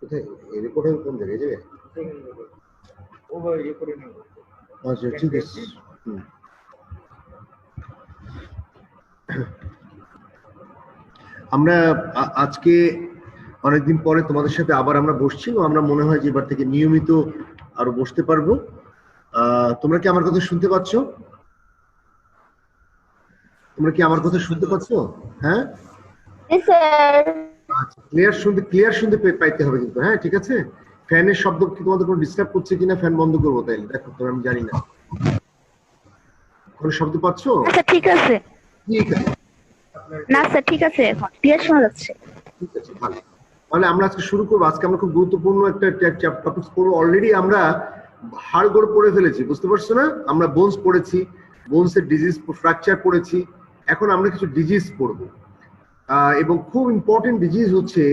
কোথায় এই রেকর্ডিং কোন জায়গায় যাবে? আচ্ছা ঠিক আছে। আমরা আজকে অনেকদিন পরে তোমাদের সাথে আবার আমরা বসছি, আমরা মনে হয় যে এবার থেকে নিয়মিত আরো বসতে পারবো। তোমরা কি আমার কথা শুনতে পাচ্ছ? তোমরা কি আমার কথা শুনতে পাচ্ছ? হ্যাঁ আচ্ছা, ক্লিয়ার শুনতে পাইতে হবে কিন্তু। হ্যাঁ ঠিক আছে। ফ্যানের শব্দ কি তোমাদের কোনো ডিস্টার্ব করছে কিনা? ফ্যান বন্ধ করবো তাইলে, দেখো তো, আমি জানি না কোনো শব্দ পাচ্ছ? আচ্ছা ঠিক আছে। ঠিক আছে, না স্যার ঠিক আছে, এখন ক্লিয়ার শোনা যাচ্ছে। ঠিক আছে, ভালো। তাহলে আমরা আজকে শুরু করবো। আজকে আমরা খুব গুরুত্বপূর্ণ একটা টপিক পড়বো। অলরেডি আমরা হাড়গোড় পড়ে ফেলেছি, বুঝতে পারছো না? আমরা বোনস পড়েছি, বোনসের ডিজিজ ফ্র্যাকচার পড়েছি, এখন আমরা কিছু ডিজিজ পড়বো। এবং খুব ইম্পর্টেন্ট ডিজিজ হচ্ছে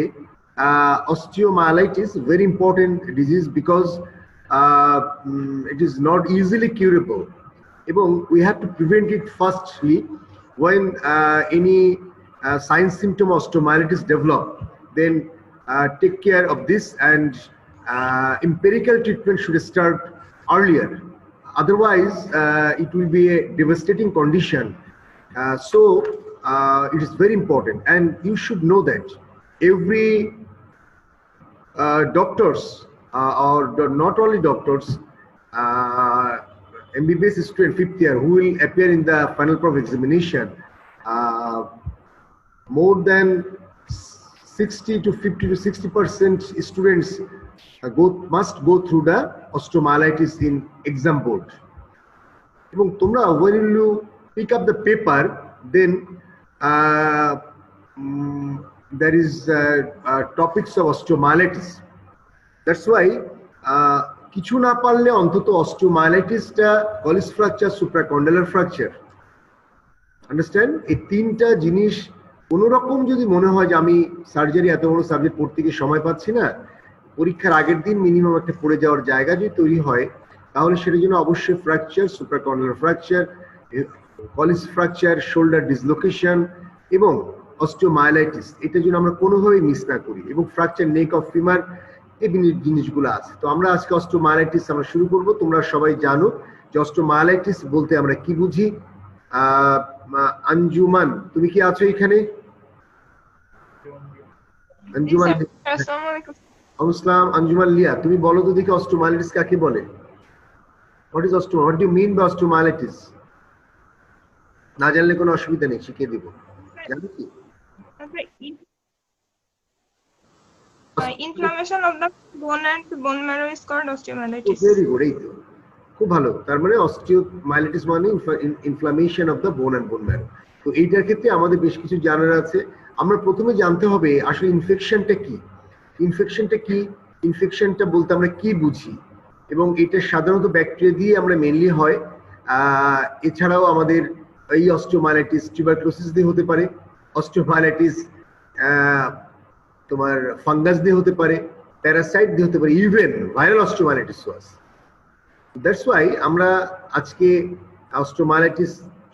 osteomyelitis, very important disease because it is not easily curable, এবং we have to prevent it firstly. When any sign symptom of osteomyelitis develop, then take care of this, and empirical treatment should start earlier. Otherwise it will be a devastating condition. So it is very important, and you should know that every doctors or not only doctors, MBBS student 5th year who will appear in the final prof examination, more than 60 to 50 to 60% students must go through the osteomyelitis in exam board. এবং তোমরা when you pick up the paper, then there is topics of osteomyelitis. That's why কিছু না পারলে অন্তত osteomyelitis-টা Colles fracture, supracondylar fracture, understand, এই তিনটা জিনিস কোন রকম যদি মনে হয় যে আমি সার্জারি এত বড় সাবজেক্ট পড়তে গিয়ে সময় পাচ্ছি না, পরীক্ষার আগের দিন মিনিমাম একটা পড়ে যাওয়ার জায়গা যদি তৈরি হয়, তাহলে সেটার জন্য অবশ্যই fracture, supracondylar fracture, Colles fracture, shoulder dislocation এবং অস্টিওমাইলাইটিস, এটার জন্য আমরা কোনোভাবেই মিস না করি, এবং ফ্র্যাকচার নেক অফ ফিমার, এই জিনিসগুলো আছে। তো আমরা আজকে অস্টিওমাইলাইটিস আমরা শুরু করব। তোমরা সবাই জানো যে অস্টিওমাইলাইটিস বলতে আমরা কি বুঝি। আঞ্জুমান, তুমি কি আছো এখানে? আঞ্জুমান, আসসালাম। আঞ্জুমান লিয়া, তুমি বলো তো দেখি অস্টিওমাইলাইটিস কাকে বলে? What is what do you mean by osteomyelitis? না জানলে কোনো অসুবিধা নেই, শিখিয়ে দিব। জানো কি? Inflammation of the bone and bone marrow is called osteomyelitis. Very good, এই তো খুব ভালো। তার মানে osteomyelitis মানে inflammation of the bone and bone marrow. তো এইটার ক্ষেত্রে আমাদের বেশ কিছু জানার আছে। আমরা প্রথমে জানতে হবে আসলে ইনফেকশনটা কি। ইনফেকশনটা কি? ইনফেকশনটা বলতে আমরা কি বুঝি, এবং এটা সাধারণত ব্যাকটেরিয়া দিয়ে আমরা মেইনলি হয়। এছাড়াও আমাদের এই অস্টিওমাইলাইটিস টিউবারকুলোসিস দিয়ে হতে পারে, অস্টিওমাইলাইটিস তোমার ফাঙ্গাস দিয়ে হতে পারে, প্যারাসাইট দিয়ে হতে পারে, ইভেন ভাইরাল অস্টিওমাইলাইটিস আছে। দ্যাটস ওয়াই আমরা আজকে অস্টিওমাইলাইটিস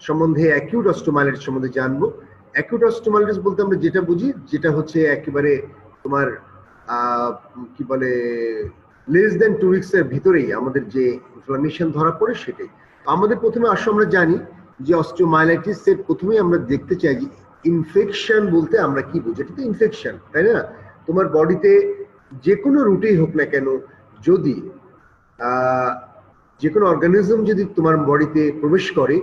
সম্বন্ধে, অ্যাকিউট অস্টিওমাইলাইটিস সম্বন্ধে জানবো। অ্যাকিউট অস্টিওমাইলাইটিস বলতে আমরা যেটা বুঝি, যেটা হচ্ছে একেবারে তোমার কি বলে লেস দেন 2 weeks এর ভিতরেই আমাদের যে ইনফ্লামেশন ধরা পড়ে সেটাই। আমাদের প্রথমে আসলে আমরা জানি যে অস্টিওমাইলাইটিস এর প্রথমেই আমরা দেখতে চাই যে ইনফেকশন বলতে আমরা কি বুঝি। এটা তো ইনফেকশন, তাই না? তোমার বডিতে যে কোনো রুটেই হোক না কেন, যদি যে কোনো অর্গানিজম যদি তোমার বডিতে প্রবেশ করে,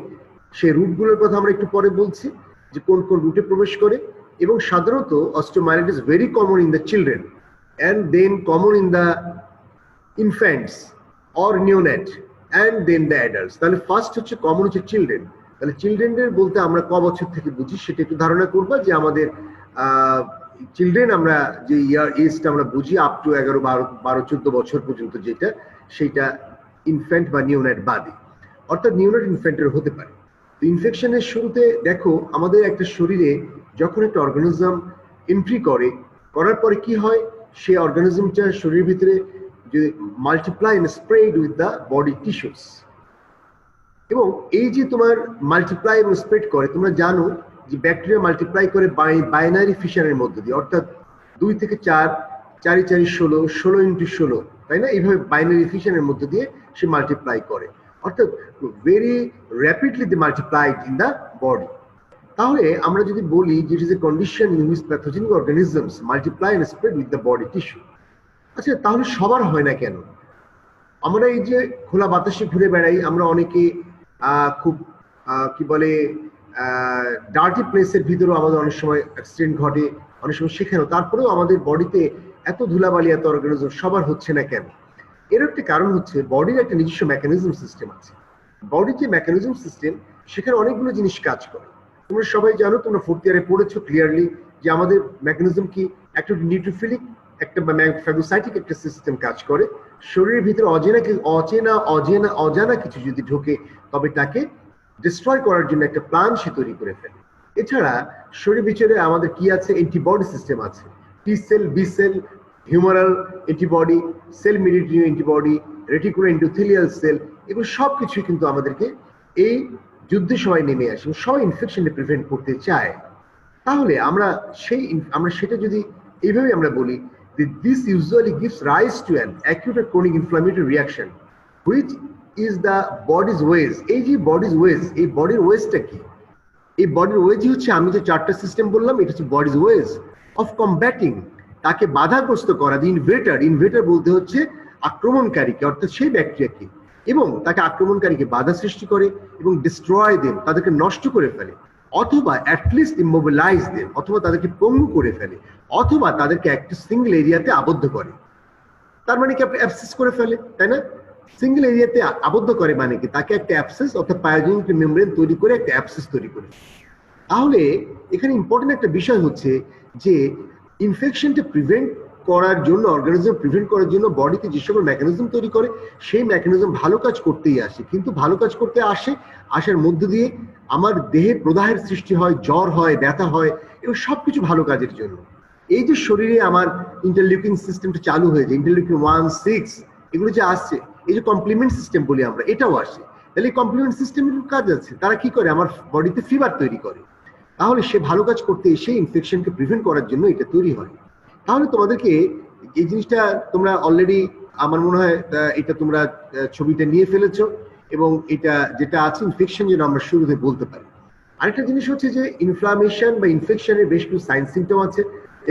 সেই রুটগুলোর কথা আমরা একটু পরে বলছি যে কোন কোন রুটে প্রবেশ করে। এবং সাধারণত osteomyelitis very common in the children and then common in the infants or neonate and then the adults. তাহলে ফার্স্ট হচ্ছে কমন হচ্ছে চিলড্রেন। তাহলে চিলড্রেনদের বলতে আমরা ক বছর থেকে বুঝি সেটা একটু ধারণা করবো, যে আমাদের চিলড্রেন আমরা যে ইয়ার এজটা আমরা বুঝি আপ টু 11, 12, 14 বছর পর্যন্ত, যেটা সেইটা ইনফ্যান্ট বা নিওনেট বাদে, অর্থাৎ নিওনেট ইনফ্যান্টের হতে পারে। ইনফেকশনের শুরুতে দেখো আমাদের একটা শরীরে যখন একটা অর্গানিজম এন্ট্রি করে, করার পরে কি হয়, সেই অর্গানিজমটা শরীরের ভিতরে যে multiply and spread with the body tissues. এবং এই যে তোমার মাল্টিপ্লাই এবং স্প্রেড করে, তোমরা জানো যে ব্যাকটেরিয়া মাল্টিপ্লাই করে বাইনারি ফিশনের মধ্যে দিয়ে, অর্থাৎ 2 থেকে 4 4 4 16, 16 ইন্টু 16, তাই না? এইভাবে বাইনারি ফিশনের মধ্যে দিয়ে সে মাল্টিপ্লাই করে, অর্থাৎ very rapidly they multiplied in the body. তাহলে আমরা যদি বলি যে it is a condition in which pathogenic organisms multiply and spread with the body tissue. আচ্ছা, তাহলে সবার হয় না কেন? আমরা এই যে খোলা বাতাসে ঘুরে বেড়াই, আমরা অনেকে খুব কি বলে ডার্টি প্লেসের ভিতরেও আমাদের অনেক সময় অ্যাক্সিডেন্ট ঘটে, অনেক সময় সেখানেও, তারপরেও আমাদের বডিতে এত ধুলাবালি, এত অর্গানিজম সবার হচ্ছে না কেন? এর একটা কারণ হচ্ছে বডির একটা নিজস্ব মেকানিজম সিস্টেম আছে। বডির যে মেকানিজম সিস্টেম, সেখানে অনেকগুলো জিনিস কাজ করে। তোমরা সবাই জানো, তোমরা 4th ইয়ারে পড়েছো ক্লিয়ারলি যে আমাদের মেকানিজম কি, একটা নিউট্রোফিলিক, একটা ফ্যাগোসাইটিক একটা সিস্টেম কাজ করে। শরীরের ভিতরে অজানা কিছু যদি ঢোকে, তবে তাকে ডিস্ট্রয় করার জন্য একটা প্ল্যান সে তৈরি করে ফেলে। এছাড়া শরীরের ভিতরে আমাদের কি আছে? অ্যান্টিবডি সিস্টেম আছে, T cell, B cell, humoral antibody, cell mediated antibody, reticular endothelial cell, এগুলো সবকিছুই কিন্তু আমাদেরকে এই যুদ্ধের সময় নেমে আসে, সবাই ইনফেকশনকে প্রিভেন্ট করতে চায়। তাহলে আমরা সেটা যদি এইভাবে আমরা বলি, this usually gives rise to an acute or chronic inflammatory reaction which is the body's ways। এই যে body's ways, এই বডির ওয়েজটা কি? এই বডির ওয়েজ হচ্ছে, আমি যে 4টা সিস্টেম বললাম, এটা হচ্ছে বডিজ ওয়েজ অফ কম্ব্যাটিং, তাকে বাধাগ্রস্ত করা। ইনভেটর বলতে হচ্ছে আক্রমণকারীকে, অর্থাৎ সেই ব্যাকটেরিয়াকে, এবং তাকে আক্রমণকারীকে বাধা সৃষ্টি করে এবং ডিস্ট্রয় দেন, তাদেরকে নষ্ট করে ফেলে, অথবা অ্যাটলিস্ট ইমোবিলাইজ দেন, অথবা তাদেরকে পঙ্গু করে ফেলে, অথবা তাদেরকে একটা সিঙ্গেল এরিয়াতে আবদ্ধ করে। তার মানে কি? আপনি অ্যাবসেস করে ফেলে, তাই না? সিঙ্গেল এরিয়াতে আবদ্ধ করে মানে কি? তাকে একটা অ্যাবসেস অর্থাৎ পায়োজেনিক মেমব্রেন তৈরি করে একটা অ্যাবসেস তৈরি করে। তাহলে এখানে ইম্পর্টেন্ট একটা বিষয় হচ্ছে যে ইনফেকশনটা প্রিভেন্ট করার জন্য, অর্গানিজম প্রিভেন্ট করার জন্য বডিতে যে সকল মেকানিজম তৈরি করে, সেই মেকানিজম ভালো কাজ করতেই আসে, কিন্তু ভালো কাজ করতে আসার মধ্য দিয়ে আমার দেহে প্রদাহের সৃষ্টি হয়, জ্বর হয়, ব্যথা হয়, এবং সবকিছু ভালো কাজের জন্য। এই যে শরীরে আমার ইন্টারলিউকিন সিস্টেমটা চালু হয়ে যায়, ইন্টারলিউকিন 1, 6 এগুলো যে আসছে, এই যে কমপ্লিমেন্ট সিস্টেম বলি আমরা, এটাও আসে। তাহলে এই কমপ্লিমেন্ট সিস্টেমের কাজ আছে, তারা কি করে? আমার বডিতে ফিভার তৈরি করে। তাহলে সে ভালো কাজ করতে এসে ইনফেকশনকে প্রিভেন্ট করার জন্য এটা তৈরি হয়। তাহলে তোমাদেরকে এই জিনিসটা তোমরা অলরেডি, আমার মনে হয় এটা তোমরা ছবিটা নিয়ে ফেলেছো, এবং এটা যেটা আছে ইনফেকশন, যেন আমরা শুরুতে বলতে পারি। আরেকটা জিনিস হচ্ছে যে ইনফ্লামেশন বা ইনফেকশনের বেশ কিছু সাইন সিম্পটম আছে।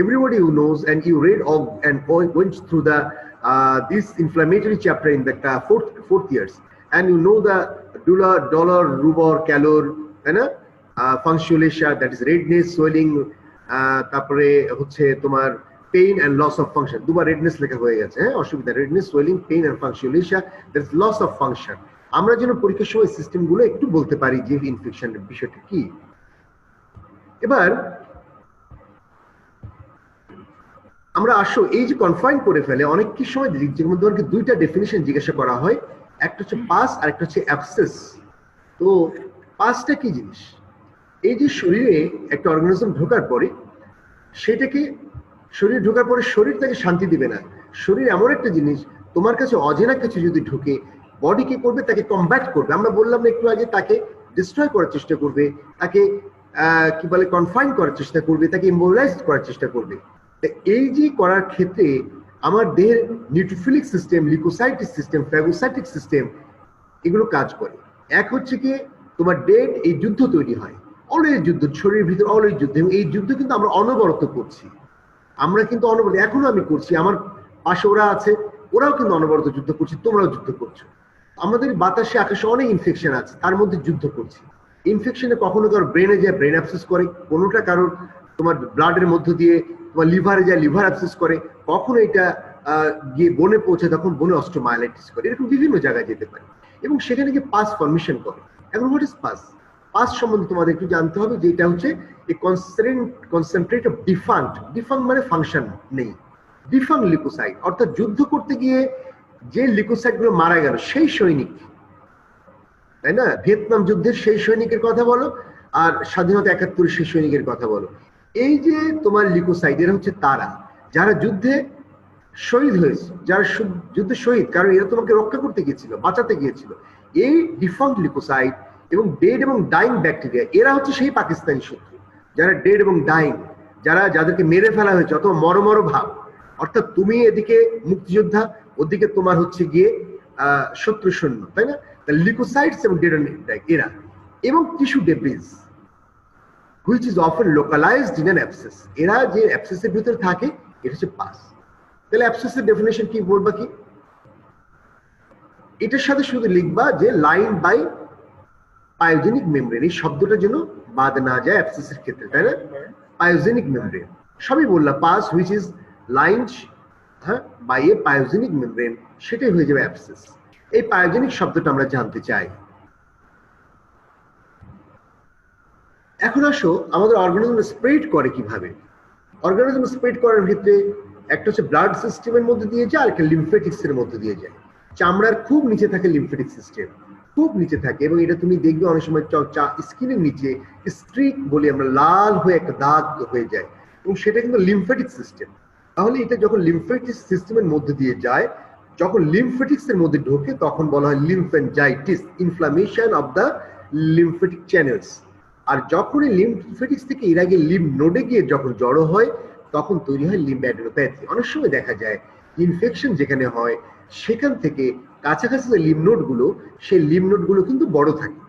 Everybody who knows and you read of and went through the this inflammatory chapter in the fourth years, and you know the dolor, rubor, calor, তাই না? Functionalia, that is redness, swelling, তারপরে হচ্ছে তোমার pain and loss of function। দুবার redness লেখা হয়ে গেছে, হ্যাঁ, অসুবিধা। Redness, swelling, pain and functionalia, that is loss of function। আমরা যেন পরীক্ষার সময় সিস্টেমগুলো একটু বলতে পারি যে ইনফেকশনের বিষয়টা কি। এবার আমরা আসো, এই যে কনফাইন করে ফেলে অনেক কি সময় যেমন ধরনের দুইটা ডেফিনিশন জিজ্ঞাসা করা হয়, একটা হচ্ছে পাস আর একটা হচ্ছে অ্যাবসেস। তো পাসটা কি জিনিস? এই যে শরীরে একটা অর্গানিজম ঢোকার পরে, সেটাকে শরীর ঢোকার পরে শরীর তাকে শান্তি দিবে না। শরীর এমন একটা জিনিস, তোমার কাছে অজানা কিছু যদি ঢোকে, বডি কি করবে? তাকে কমব্যাট করবে। আমরা বললাম না একটু আগে, তাকে ডিস্ট্রয় করার চেষ্টা করবে, তাকে কি বলে কনফাইন করার চেষ্টা করবে, তাকে ইমোবিলাইজ করার চেষ্টা করবে। এই যে করার ক্ষেত্রে আমার দেহের neutrophilic system, leukocytic system, phagocytic system, এগুলো কাজ করে। এক হচ্ছে কি তোমার ডেড, এই যুদ্ধ তৈরি হয়, অলওয়েজ যুদ্ধ, শরীরের ভিতরে অলওয়েজ যুদ্ধ, এবং এই যুদ্ধ কিন্তু আমরা অনবরত করছি। আমরা কিন্তু অনবরত, এখনো আমি করছি, আমার পাশে ওরা আছে, ওরাও কিন্তু অনবরত যুদ্ধ করছে, তোমরাও যুদ্ধ করছো। আমাদের বাতাসে, আকাশে অনেক ইনফেকশন আছে, তার মধ্যে যুদ্ধ করছি। ইনফেকশনে কখনো কারো ব্রেনে যায়, ব্রেন অ্যাবসেস করে, কোনোটা কারোর তোমার ব্লাডের মধ্য দিয়ে তোমার লিভারে যায়, লিভার অ্যাবসেস করে, কখনো এটা গিয়ে বনে পৌঁছে, তখন বনে অস্টিওমাইলাইটিস করে, এরকম বিভিন্ন জায়গায় যেতে পারে, এবং সেখানে গিয়ে পাস ফর্মেশন করে। এখন হোয়াট ইজ পাস? পাস সম্বন্ধে তোমাদের একটু জানতে হবে, যে এটা হচ্ছে কনসেন্ট্রেট অফ ডিফাঙ্ক্ট। ডিফাঙ্ক্ট মানে ফাংশন নেই, ডিফাঙ্ক্ট লিউকোসাইট, অর্থাৎ যুদ্ধ করতে গিয়ে যে লিউকোসাইট গুলো মারা গেল, সেই সৈনিক, তাই না? ভিয়েতনাম যুদ্ধের সেই সৈনিকের কথা বলো, আর স্বাধীনতা 71 সেই সৈনিকের কথা বলো। এই যে তোমার লিউকোসাইট, এরা হচ্ছে তারা যারা যুদ্ধে শহীদ হয়েছে, যারা যুদ্ধে শহীদ, কারণ এরা তোমাকে রক্ষা করতে গিয়েছিল, বাঁচাতে গিয়েছিল। এই ডিফাঙ্ক্ট লিউকোসাইট এবং ডেড এবং ডাইং ব্যাকটেরিয়া, এরা হচ্ছে সেই পাকিস্তানি শত্রু, যারা ডেড এবং ডাইং, যাদেরকে মেরে ফেলা হয়েছে, অথবা মরমর ভাব, অর্থাৎ তুমি এদিকে মুক্তিযোদ্ধা, ওদিকে তোমার হচ্ছে গিয়ে শত্রু সৈন্য, তাই না? লিউকোসাইটস এবং এরা এবং tissue debris which is often localized in an abscess, এরা যে অ্যাবসেসের ভিতরে থাকে এটা হচ্ছে পাস। তাহলে অ্যাবসেসের ডেফিনেশন কি বলবা কি? এটার সাথে শুধু লিখবা যে লাইন বাই পায়োজেনিক মেমব্রেন, এই শব্দটা যেন বাদ না যায় অ্যাবসেসের ক্ষেত্রে, তাই না? পায়োজেনিক মেমব্রেন সবই বললাম, pus which is lined by a pyogenic membrane, সেটাই হয়ে যাবে অ্যাবসেস। এই পায়োজেনিক শব্দটা আমরা জানতে চাই। এখন আসো আমাদের অর্গানিজম স্প্রেড করে কিভাবে। অর্গানিজম স্প্রেড করার ক্ষেত্রে একটা হচ্ছে ব্লাড সিস্টেমের মধ্যে দিয়ে যায়, আর একটা লিমফেটিক্স এর মধ্যে দিয়ে যায়। চামড়ার খুব নিচে থাকে লিমফেটিক সিস্টেম, খুব নিচে থাকে, এবং এটা তুমি দেখবে অনেক সময় স্কিনের নিচে স্ট্রিক বলি আমরা, লাল হয়ে একটা দাগ হয়ে যায়, এবং সেটা কিন্তু লিমফেটিক সিস্টেম। তাহলে এটা যখন লিমফেটিক সিস্টেমের মধ্যে দিয়ে যায়, যখন লিমফেটিক্স এর মধ্যে ঢোকে তখন বলা হয় lymphangitis, inflammation of the lymphatic channels. আর যখনই লিমফেটিক্স থেকে এর আগে লিম্ফ নোডে গিয়ে যখন জড়ো হয় তখন তৈরি হয় লিম্ফ্যাডিনোপ্যাথি। অনেক সময় দেখা যায় ইনফেকশন যেখানে হয় সেখান থেকে কাছাকাছি যে লিম্ফ নোডগুলো, সেই লিম্ফ নোডগুলো কিন্তু বড় থাকে,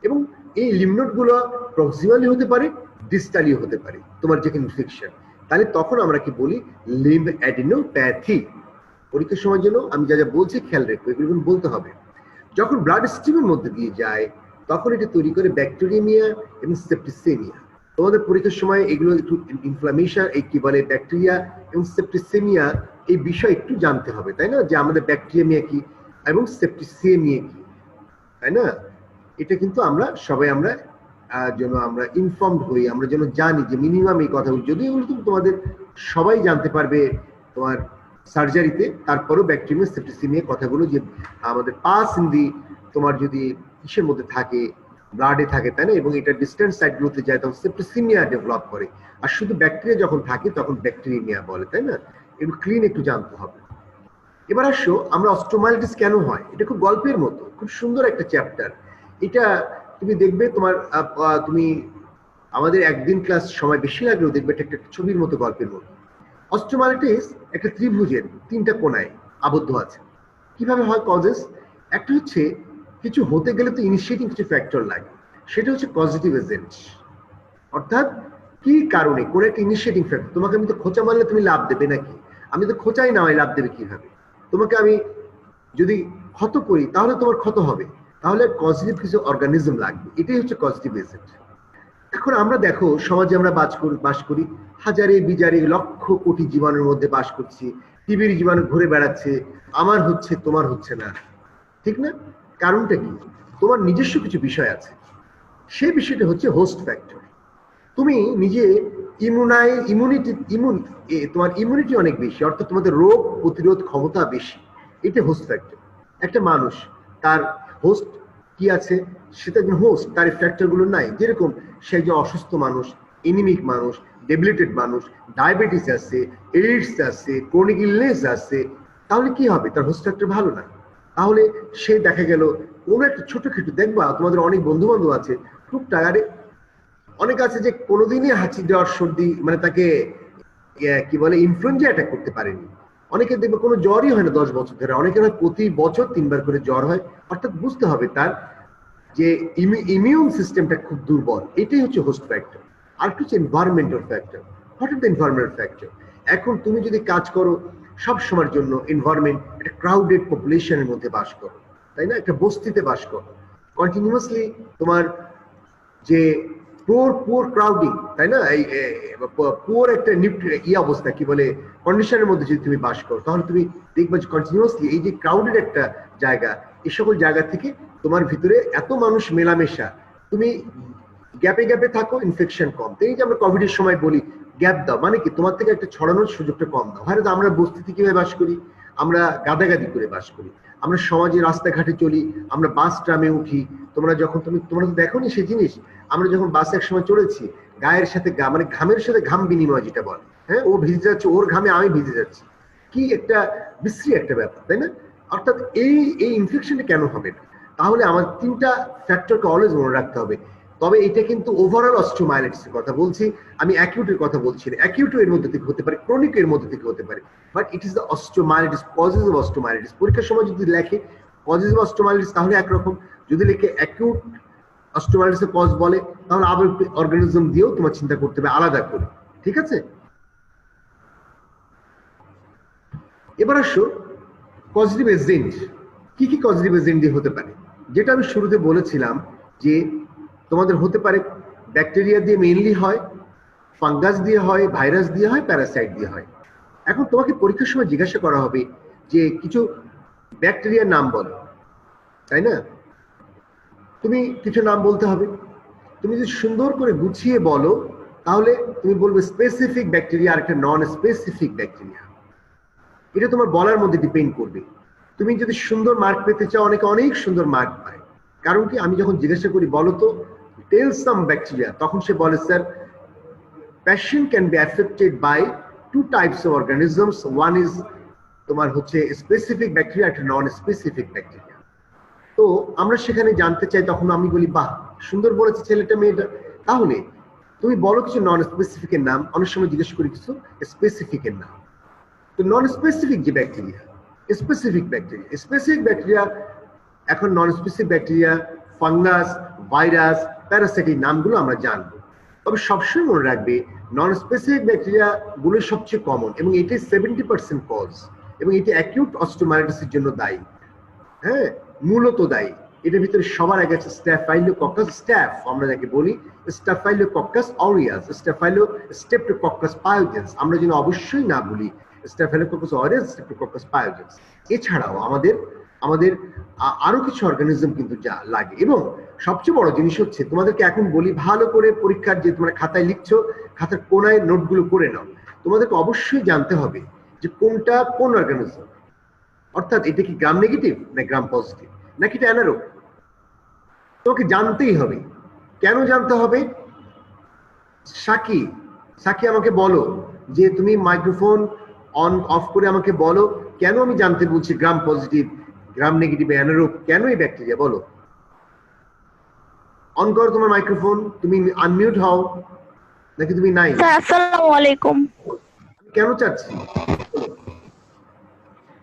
এবং এই লিম্ফ নোডগুলো প্রক্সিমালি হতে পারে, ডিস্টালি হতে পারে তোমার যে ইনফেকশন। তাহলে তখন আমরা কি বলি? লিম্ফ্যাডিনোপ্যাথি। পরীক্ষার সময় জন্য আমি যা যা বলছি খেয়াল রাখবো, এগুলো বলতে হবে। যখন ব্লাড স্ট্রিমের মধ্যে দিয়ে যায় তখন এটা তৈরি করে ব্যাকটেরিয়ামিয়া এবং সেপ্টিসেমিয়া। তোমাদের পরীক্ষার সময় এগুলো একটু ইনফ্লামেশন, এই কি বলে ব্যাকটেরিয়া এবং সেপ্টিসেমিয়া, এই বিষয় একটু জানতে হবে, তাই না? যে আমাদের ব্যাকটেরিয়ামিয়া কি এবং সেপ্টিসেমিয়া কি, তাই না? এটা কিন্তু আমরা সবাই আমরা যেন আমরা ইনফর্মড হই, আমরা যেন জানি যে মিনিমাম এই কথাগুলো, যদি এগুলো তোমাদের সবাই জানতে পারবে তোমার সার্জারিতে, তারপরও ব্যাকটেরিয়া সেপ্টিসেমিয়া কথাগুলো যে আমাদের পাস ইন দি তোমার যদি ইসের মধ্যে থাকে, ব্লাডে থাকে, তাই না? এবং এটা ডিস্টেন্স সাইডগুলোতে যায় তখন সেপ্টিসেমিয়া ডেভেলপ করে। আর শুধু ব্যাকটেরিয়া যখন থাকে তখন ব্যাকটেরিয়ামিয়া বলে, তাই না? একটু ক্লিন একটু জানতে হবে। এবার আসো আমরা অস্টিওমাইলিটিস কেন হয়, এটা খুব গল্পের মতো, খুব সুন্দর একটা চ্যাপ্টার। এটা তুমি দেখবে তোমার তুমি আমাদের একদিন ক্লাস সময় বেশি লাগলেও দেখবে এটা একটা ছবির মতো, গল্পের মতো। অস্টিওমাইলিটিস একটা ত্রিভুজের তিনটা কোণায় আবদ্ধ আছে। কিভাবে হয় কজেস? একটা হচ্ছে কিছু হতে গেলে তো ইনিশিয়েটিং কিছু ফ্যাক্টর লাগে, সেটা হচ্ছে পজিটিভ এজেন্ট। অর্থাৎ কি কারণে কোন একটা ইনিশিয়েটিং ফ্যাক্টর। তোমাকে আমি তো খোঁচা মারলে তুমি লাভ দেবে নাকি? আমি তো খোঁচাই না হয় লাভ দেবে কিভাবে? তোমাকে আমি যদি ক্ষত করি তাহলে তোমার ক্ষত হবে, তাহলে পজিটিভ কিছু অর্গানিজম লাগবে, এটাই হচ্ছে পজিটিভ এজেন্ট। এখন আমরা দেখো সমাজে আমরা বাস করি, হাজারে বিজারে লক্ষ কোটি জীবাণুর মধ্যে বাস করছি, টিবির জীবাণু ঘুরে বেড়াচ্ছে, আমার হচ্ছে তোমার হচ্ছে না, ঠিক না? কারণটা কি? তোমার নিজস্ব কিছু বিষয় আছে, সেই বিষয়টা হচ্ছে হোস্ট ফ্যাক্টর। তুমি নিজে তোমার ইমিউনিটি অনেক বেশি, অর্থাৎ তোমাদের রোগ প্রতিরোধ ক্ষমতা বেশি, এটা হোস্ট ফ্যাক্টর। একটা মানুষ তার হোস্ট কি আছে, সেটা হোস্ট তার ফ্যাক্টর গুলো নাই। যেরকম সে একজন অসুস্থ মানুষ, এনিমিক মানুষ, ডেবিলিটেড মানুষ, ডায়াবেটিস আছে, এইডস আছে, ক্রনিক ইলনেস আছে, তাহলে কি হবে? তার হোস্ট ফ্যাক্টর ভালো না। তাহলে সে দেখা গেল কোনো একটা ছোট ক্ষেত্রে দেখবা তোমাদের অনেক বন্ধু বান্ধব আছে খুব টায়ারে, অনেক আছে যে কোনোদিনই হাঁচি জ্বর সর্দি মানে তাকে কি বলে ইনফ্লুয়েঞ্জা অ্যাটাক করতে পারেনি। অনেকে দেখবে কোনো জ্বরই হয় না 10 বছর ধরে, অনেকের প্রতি বছর 3 বার করে জ্বর হয়। অর্থাৎ বুঝতে হবে তার যে ইমিউন সিস্টেমটা খুব দুর্বল, এটাই হচ্ছে হোস্ট ফ্যাক্টর। আর একটা হচ্ছে environmental factor. What is the environmental factor? এখন তুমি যদি কাজ করো সব সময়ের জন্য এনভায়রনমেন্ট, একটা ক্রাউডেড পপুলেশনের মধ্যে বাস করো, তাই না? একটা বস্তিতে বাস করো, কন্টিনিউয়াসলি তোমার যে পুয়ার ক্রাউডিং, তাই না? এই পুয়ার একটা অবস্থা কি বলে কন্ডিশনের মধ্যে যদি তুমি বাস করো, তাহলে তুমি দেখবে যে কন্টিনিউয়াসলি এই যে ক্রাউডেড একটা জায়গা, এই সকল জায়গা থেকে তোমার ভিতরে এত মানুষ মেলামেশা, তুমি গ্যাপে গ্যাপে থাকো, ইনফেকশন কম। এই যে আমরা কোভিড এর সময় বলি গ্যাপ দাও, মানে কি তোমার থেকে একটা ছড়ানোর সুযোগটা কম দাও। হ্যাঁ, আমরা বস্তিতে কিভাবে বাস করি? আমরা গাদাগাদি করে বাস করি, আমরা সমাজে রাস্তাঘাটে চলি, আমরা বাস ট্রামে উঠি। তোমরা তো দেখোনি সেই জিনিস, আমরা যখন বাসে এক সময় চলেছি, গায়ের সাথে মানে ঘামের সাথে ঘাম বিনিময় যেটা বলে, হ্যাঁ, ও ভিজে যাচ্ছে, ওর ঘামে আমি ভিজে যাচ্ছি, কি একটা বিশ্রী একটা ব্যাপার, তাই না? অর্থাৎ এই ইনফেকশনটা কেন হবে না? তাহলে আমার তিনটা ফ্যাক্টরকে অলওয়েজ মনে রাখতে হবে। তবে এটা কিন্তু ওভারঅল অস্টিওমাইলাইটিস এর কথা বলছি, আমি অ্যাকিউটের কথা বলছি না। অ্যাকিউট এর মধ্যে থেকে হতে পারে, ক্রনিক এর মধ্যে থেকে হতে পারে, but it is the osteomyelitis, causes of osteomyelitis. পরীক্ষার সময় যদি লেখে কজেস অফ অস্টিওমাইলাইটিস তাহলে একরকম, যদি লেখে অ্যাকিউট অস্টিওমাইলাইটিস এর কজ বলে তাহলে আবার অর্গানিজম দিয়েও তোমার চিন্তা করতে হবে আলাদা করে, ঠিক আছে? এবার আসো কজেটিভ এজেন্ট, কি কি কজেটিভ এজেন্ট দিয়ে হতে পারে। যেটা আমি শুরুতে বলেছিলাম যে তোমাদের হতে পারে ব্যাকটেরিয়া দিয়ে মেইনলি হয়, ফাঙ্গাস দিয়ে হয়, ভাইরাস দিয়ে হয়, প্যারাসাইট দিয়ে হয়। এখন তোমাকে পরীক্ষার সময় জিজ্ঞাসা করা হবে যে কিছু ব্যাকটেরিয়ার নাম বলো, তাই না? তুমি কিছু নাম বলতে হবে। তুমি যদি সুন্দর করে গুছিয়ে বলো তাহলে তুমি বলবে স্পেসিফিক ব্যাকটেরিয়া আর একটা নন স্পেসিফিক ব্যাকটেরিয়া। এটা তোমার বলার মধ্যে ডিপেন্ড করবে। তুমি যদি সুন্দর মার্ক পেতে চাও, অনেকে অনেক সুন্দর মার্ক পায়। কারণ কি, আমি যখন জিজ্ঞাসা করি বলো তো টেল সাম ব্যাকটেরিয়া, তখন সে বলে sir patient can be affected by two types of organisms. One is তোমার হচ্ছে স্পেসিফিক ব্যাকটেরিয়া, একটা নন স্পেসিফিক ব্যাকটেরিয়া। তো আমরা সেখানে জানতে চাই, তখন আমি বলি বাহ সুন্দর বলেছে ছেলেটা মেয়েটা, তাহলে তুমি বলো কিছু নন স্পেসিফিকের নাম। অনেক সময় জিজ্ঞেস করি কিছু স্পেসিফিকের নাম। তো নন স্পেসিফিক যে ব্যাকটেরিয়া, স্পেসিফিক ব্যাকটেরিয়া, এখন non specific bacteria, fungus, virus, parasitic নামগুলো আমরা জানবো। তবে সবসময় মনে রাখবে নন স্পেসিফিক ব্যাকটেরিয়া গুলো সবচেয়ে কমন এবং এটাই 70% কজ, এবং এটি অ্যাকিউট অস্টিওমাইলাইটিসের জন্য দায়ী। হ্যাঁ, মূলত দায়ী। এটার ভিতরে সবার আগে আছে স্ট্যাফাইলোকক্কাস, স্ট্যাফ আমরা যাকে বলি, স্ট্যাফাইলোকক্কাস অরিয়াস, স্ট্রেপ্টোকক্কাস পায়োজেন্স, আমরা যেন অবশ্যই না বলি স্ট্যাফাইলোকক্কাস অরিয়াস, স্ট্রেপ্টোকক্কাস পায়োজেন্স। এছাড়াও আমাদের আরো কিছু অর্গানিজম কিন্তু যা লাগে। এবং সবচেয়ে বড় জিনিস হচ্ছে, তোমাদেরকে এখন বলি ভালো করে পরীক্ষার যে তোমরা খাতায় লিখছো, খাতার কোনায় নোটগুলো করে নাও। তোমাদেরকে অবশ্যই জানতে হবে যে কোনটা কোন অর্গানিজম, অর্থাৎ এটা কি গ্রাম নেগেটিভ না গ্রাম পজিটিভ নাকি এটা অ্যানারোব, তোমাকে জানতেই হবে। কেন জানতে হবে? সাকি আমাকে বলো যে তুমি মাইক্রোফোন অন অফ করে আমাকে বলো কেন আমি জানতে বলছি গ্রাম পজিটিভ, গ্রাম নেগেটিভ, অ্যানারোব, কেন এই ব্যাকটেরিয়া, বলো। অন করো তোমার মাইক্রোফোন, তুমি আনমিউট হও, নাকি তুমি নাই? স্যার আসসালামু আলাইকুম। কেন চাচ্ছি?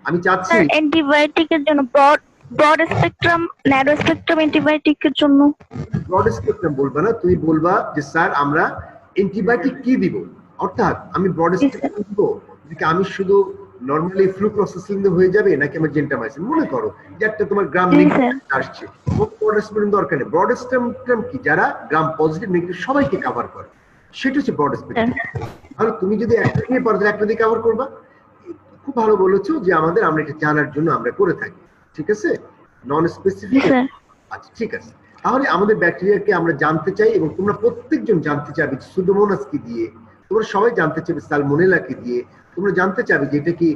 আমি চাচ্ছি স্যার অ্যান্টিবায়োটিকের জন্য, ব্রড স্পেকট্রাম, ন্যারো স্পেকট্রাম অ্যান্টিবায়োটিকের জন্য। ব্রড স্পেকট্রাম বলবা না, তুমি বলবা যে স্যার আমরা অ্যান্টিবায়োটিক কি দিব। অর্থাৎ আমি ব্রড স্পেকট্রাম দিব, যে আমি শুধু নরমালি ফ্লু প্রসেসিং হয়ে যাবে নাকি আমার জেন্টামাইসিন। মনে করো যে একটা তোমার গ্রাম নেগেটিভ আসছে, ব্রড স্পেকট্রাম দরকার নেই। ব্রড স্পেকট্রাম কি, যারা গ্রাম পজিটিভ নেগেটিভ সবাইকে কভার করে, সেটা হচ্ছে ব্রড স্পেকট্রাম। তাহলে তুমি যদি একটা নিয়ে পারো একটা দিয়ে কভার করবা। খুব ভালো বলেছো যে আমরা এটা জানার জন্য আমরা করে থাকি, ঠিক আছে? নন স্পেসিফিক, আচ্ছা ঠিক আছে। তাহলে আমাদের ব্যাকটেরিয়াকে আমরা জানতে চাই, এবং তোমরা প্রত্যেকজন জানতে চাবে সুডোমোনাস কি দিয়ে, তোমরা সবাই জানতে চাবে সালমোনেলা কি দিয়ে, তোমরা জানতে চাবে যে এটা কি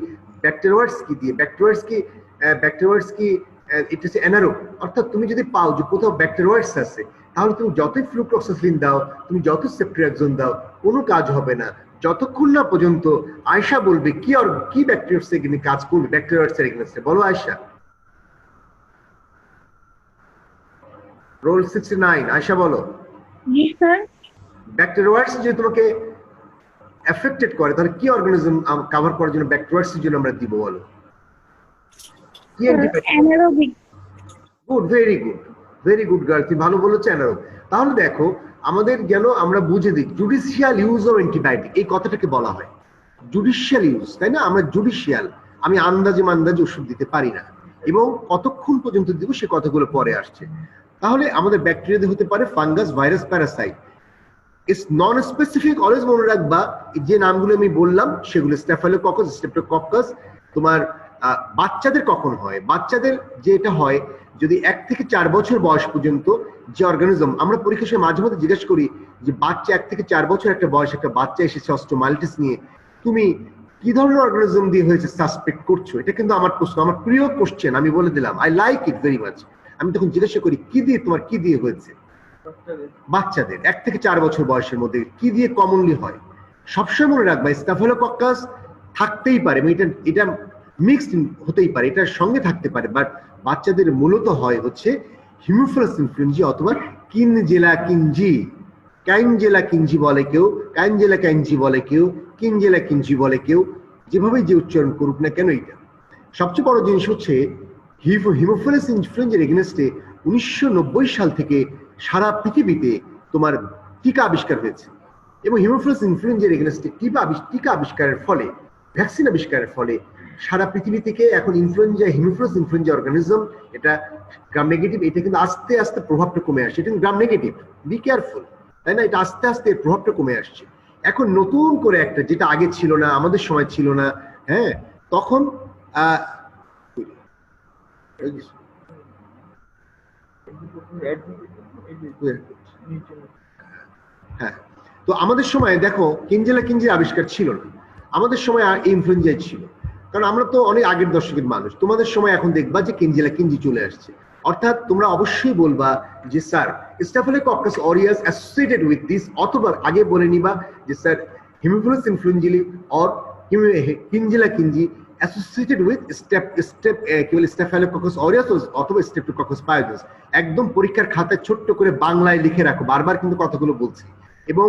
ব্যাকটেরিয়াস কি দিয়ে, ব্যাকটেরিয়াস কি এটা হচ্ছে অ্যানারোব। অর্থাৎ তুমি যদি পাও যে কোথাও ব্যাকটেরিয়াস আছে, তাহলে তুমি যতই ফ্লুক্লোক্সাসিন দাও, তুমি যত সেপ্ট্রিয়াক্সন দাও, কোনো কাজ হবে না যতক্ষণ না পর্যন্ত আয়শা বলবে কি ব্যাকটেরিয়াস এগেইনস্টে কাজ করবে, ব্যাকটেরিয়াস এর এগেইনস্টে। বলো আয়শা। রোল 69, আয়শা বলো। জি স্যার। ব্যাকটেরিয়াস যদি তোমাকে এফেক্টেড করে, তাহলে কি অর্গানিজম কভার করার জন্য ব্যাকটেরিয়াস এর জন্য আমরা দিব, বলো। কি anaerobic. Good, very good girl, তুমি ভালো বলেছো, অ্যানারোব। তাহলে দেখো আমাদের যেন আমরা বুঝে দিই জুডিশিয়াল ইউজ অফ অ্যান্টিবায়োটিক, এই কথাটাকে বলা হয় জুডিশিয়াল ইউজ, তাই না? আমরা জুডিশিয়াল, আমি আন্দাজে ওষুধ দিতে পারি না, এবং কতক্ষণ পর্যন্ত দিব সে কথাগুলো পরে আসছে। তাহলে আমাদের ব্যাকটেরিয়া হতে পারে fungus, virus, Parasite. Non specific always মনে রাখবা, যে নামগুলো আমি বললাম সেগুলো স্ট্যাফাইলোকক্কাস, স্ট্রেপ্টোকক্কাস। তোমার বাচ্চাদের কখন হয়? বাচ্চাদের যেটা হয় যদি 1 থেকে 4 বছর বয়স পর্যন্ত যে অর্গানিজম, আমরা পরীক্ষার সময় মাঝে মধ্যে জিজ্ঞেস করি যে বাচ্চা 1 থেকে 4 বছর একটা বয়স, একটা বাচ্চা এসেছে অস্টিওমাইলাইটিস নিয়ে, তুমি কি ধরনের অর্গানিজম দিয়ে হয়েছে সাসপেক্ট করছো? এটা কিন্তু আমার প্রশ্ন, আমার প্রিয় কোশ্চেন, আমি বলে দিলাম, I like it very much. আমি তখন জিজ্ঞাসা করি তোমার কি দিয়ে হয়েছে? বাচ্চাদের 1 থেকে 4 বছর বয়সের মধ্যে কি দিয়ে কমনলি হয়? সবসময় মনে রাখবা স্ট্যাফাইলোকক্কাস থাকতেই পারে, এটা মিক্সড হতেই পারে, এটার সঙ্গে থাকতে পারে, বাট বাচ্চাদের মূলত হয় হচ্ছে হিমোফিলাস ইনফ্লুয়েঞ্জা অথবা কিনজেলা কিঞ্জি, ক্যানজেলা কিঞ্জি বলে কেউ, ক্যানজেলা ক্যাঞ্জি বলে কেউ, কিনজেলা কিঞ্জি বলে কেউ, যেভাবে যে উচ্চারণ করুক না কেন। এটা সবচেয়ে বড় জিনিস হচ্ছে হিমোফিলাস ইনফ্লুয়েঞ্জার এগেনস্টে 1990 সাল থেকে সারা পৃথিবীতে তোমার টিকা আবিষ্কার হয়েছে, এবং হিমোফিলাস ইনফ্লুয়েঞ্জার এগেনস্টে টিকা আবিষ্কারের ফলে, ভ্যাকসিন আবিষ্কারের ফলে সারা পৃথিবী থেকে এখন ইনফ্লুয়েঞ্জা, হিমোফিলাস ইনফ্লুয়েঞ্জা অর্গানিজম, এটা গ্রাম নেগেটিভ, এটা কিন্তু আস্তে আস্তে প্রভাবটা কমে আসছে। এটা গ্রাম নেগেটিভ, বি কেয়ারফুল, তাই না? এটা আস্তে আস্তে প্রভাবটা কমে আসছে। এখন নতুন করে একটা, যেটা আগে ছিল না, আমাদের সময় ছিল না, হ্যাঁ, তখন হ্যাঁ, তো আমাদের সময় দেখো কিনজেলা কিঞ্জি আবিষ্কার ছিল না, আমাদের সময় ইনফ্লুয়েঞ্জাই ছিল, কারণ আমরা তো অনেক আগের দশকের মানুষ। তোমাদের সময় এখন দেখবা যে কিনজেলা কিঞ্জি চলে আসছে, অর্থাৎ তোমরা অবশ্যই বলবা যে sir Staphylococcus aureus associated with this, অথবা আগে বলে নিবা যে sir Haemophilus influenzae or Kingella kingae associated with Staphylococcus aureus অথবা স্ট্রেপ্টোকক্কাস পায়োজেন্স। একদম পরীক্ষার খাতায় ছোট্ট করে বাংলায় লিখে রাখো, বারবার কিন্তু কথাগুলো বলছি, এবং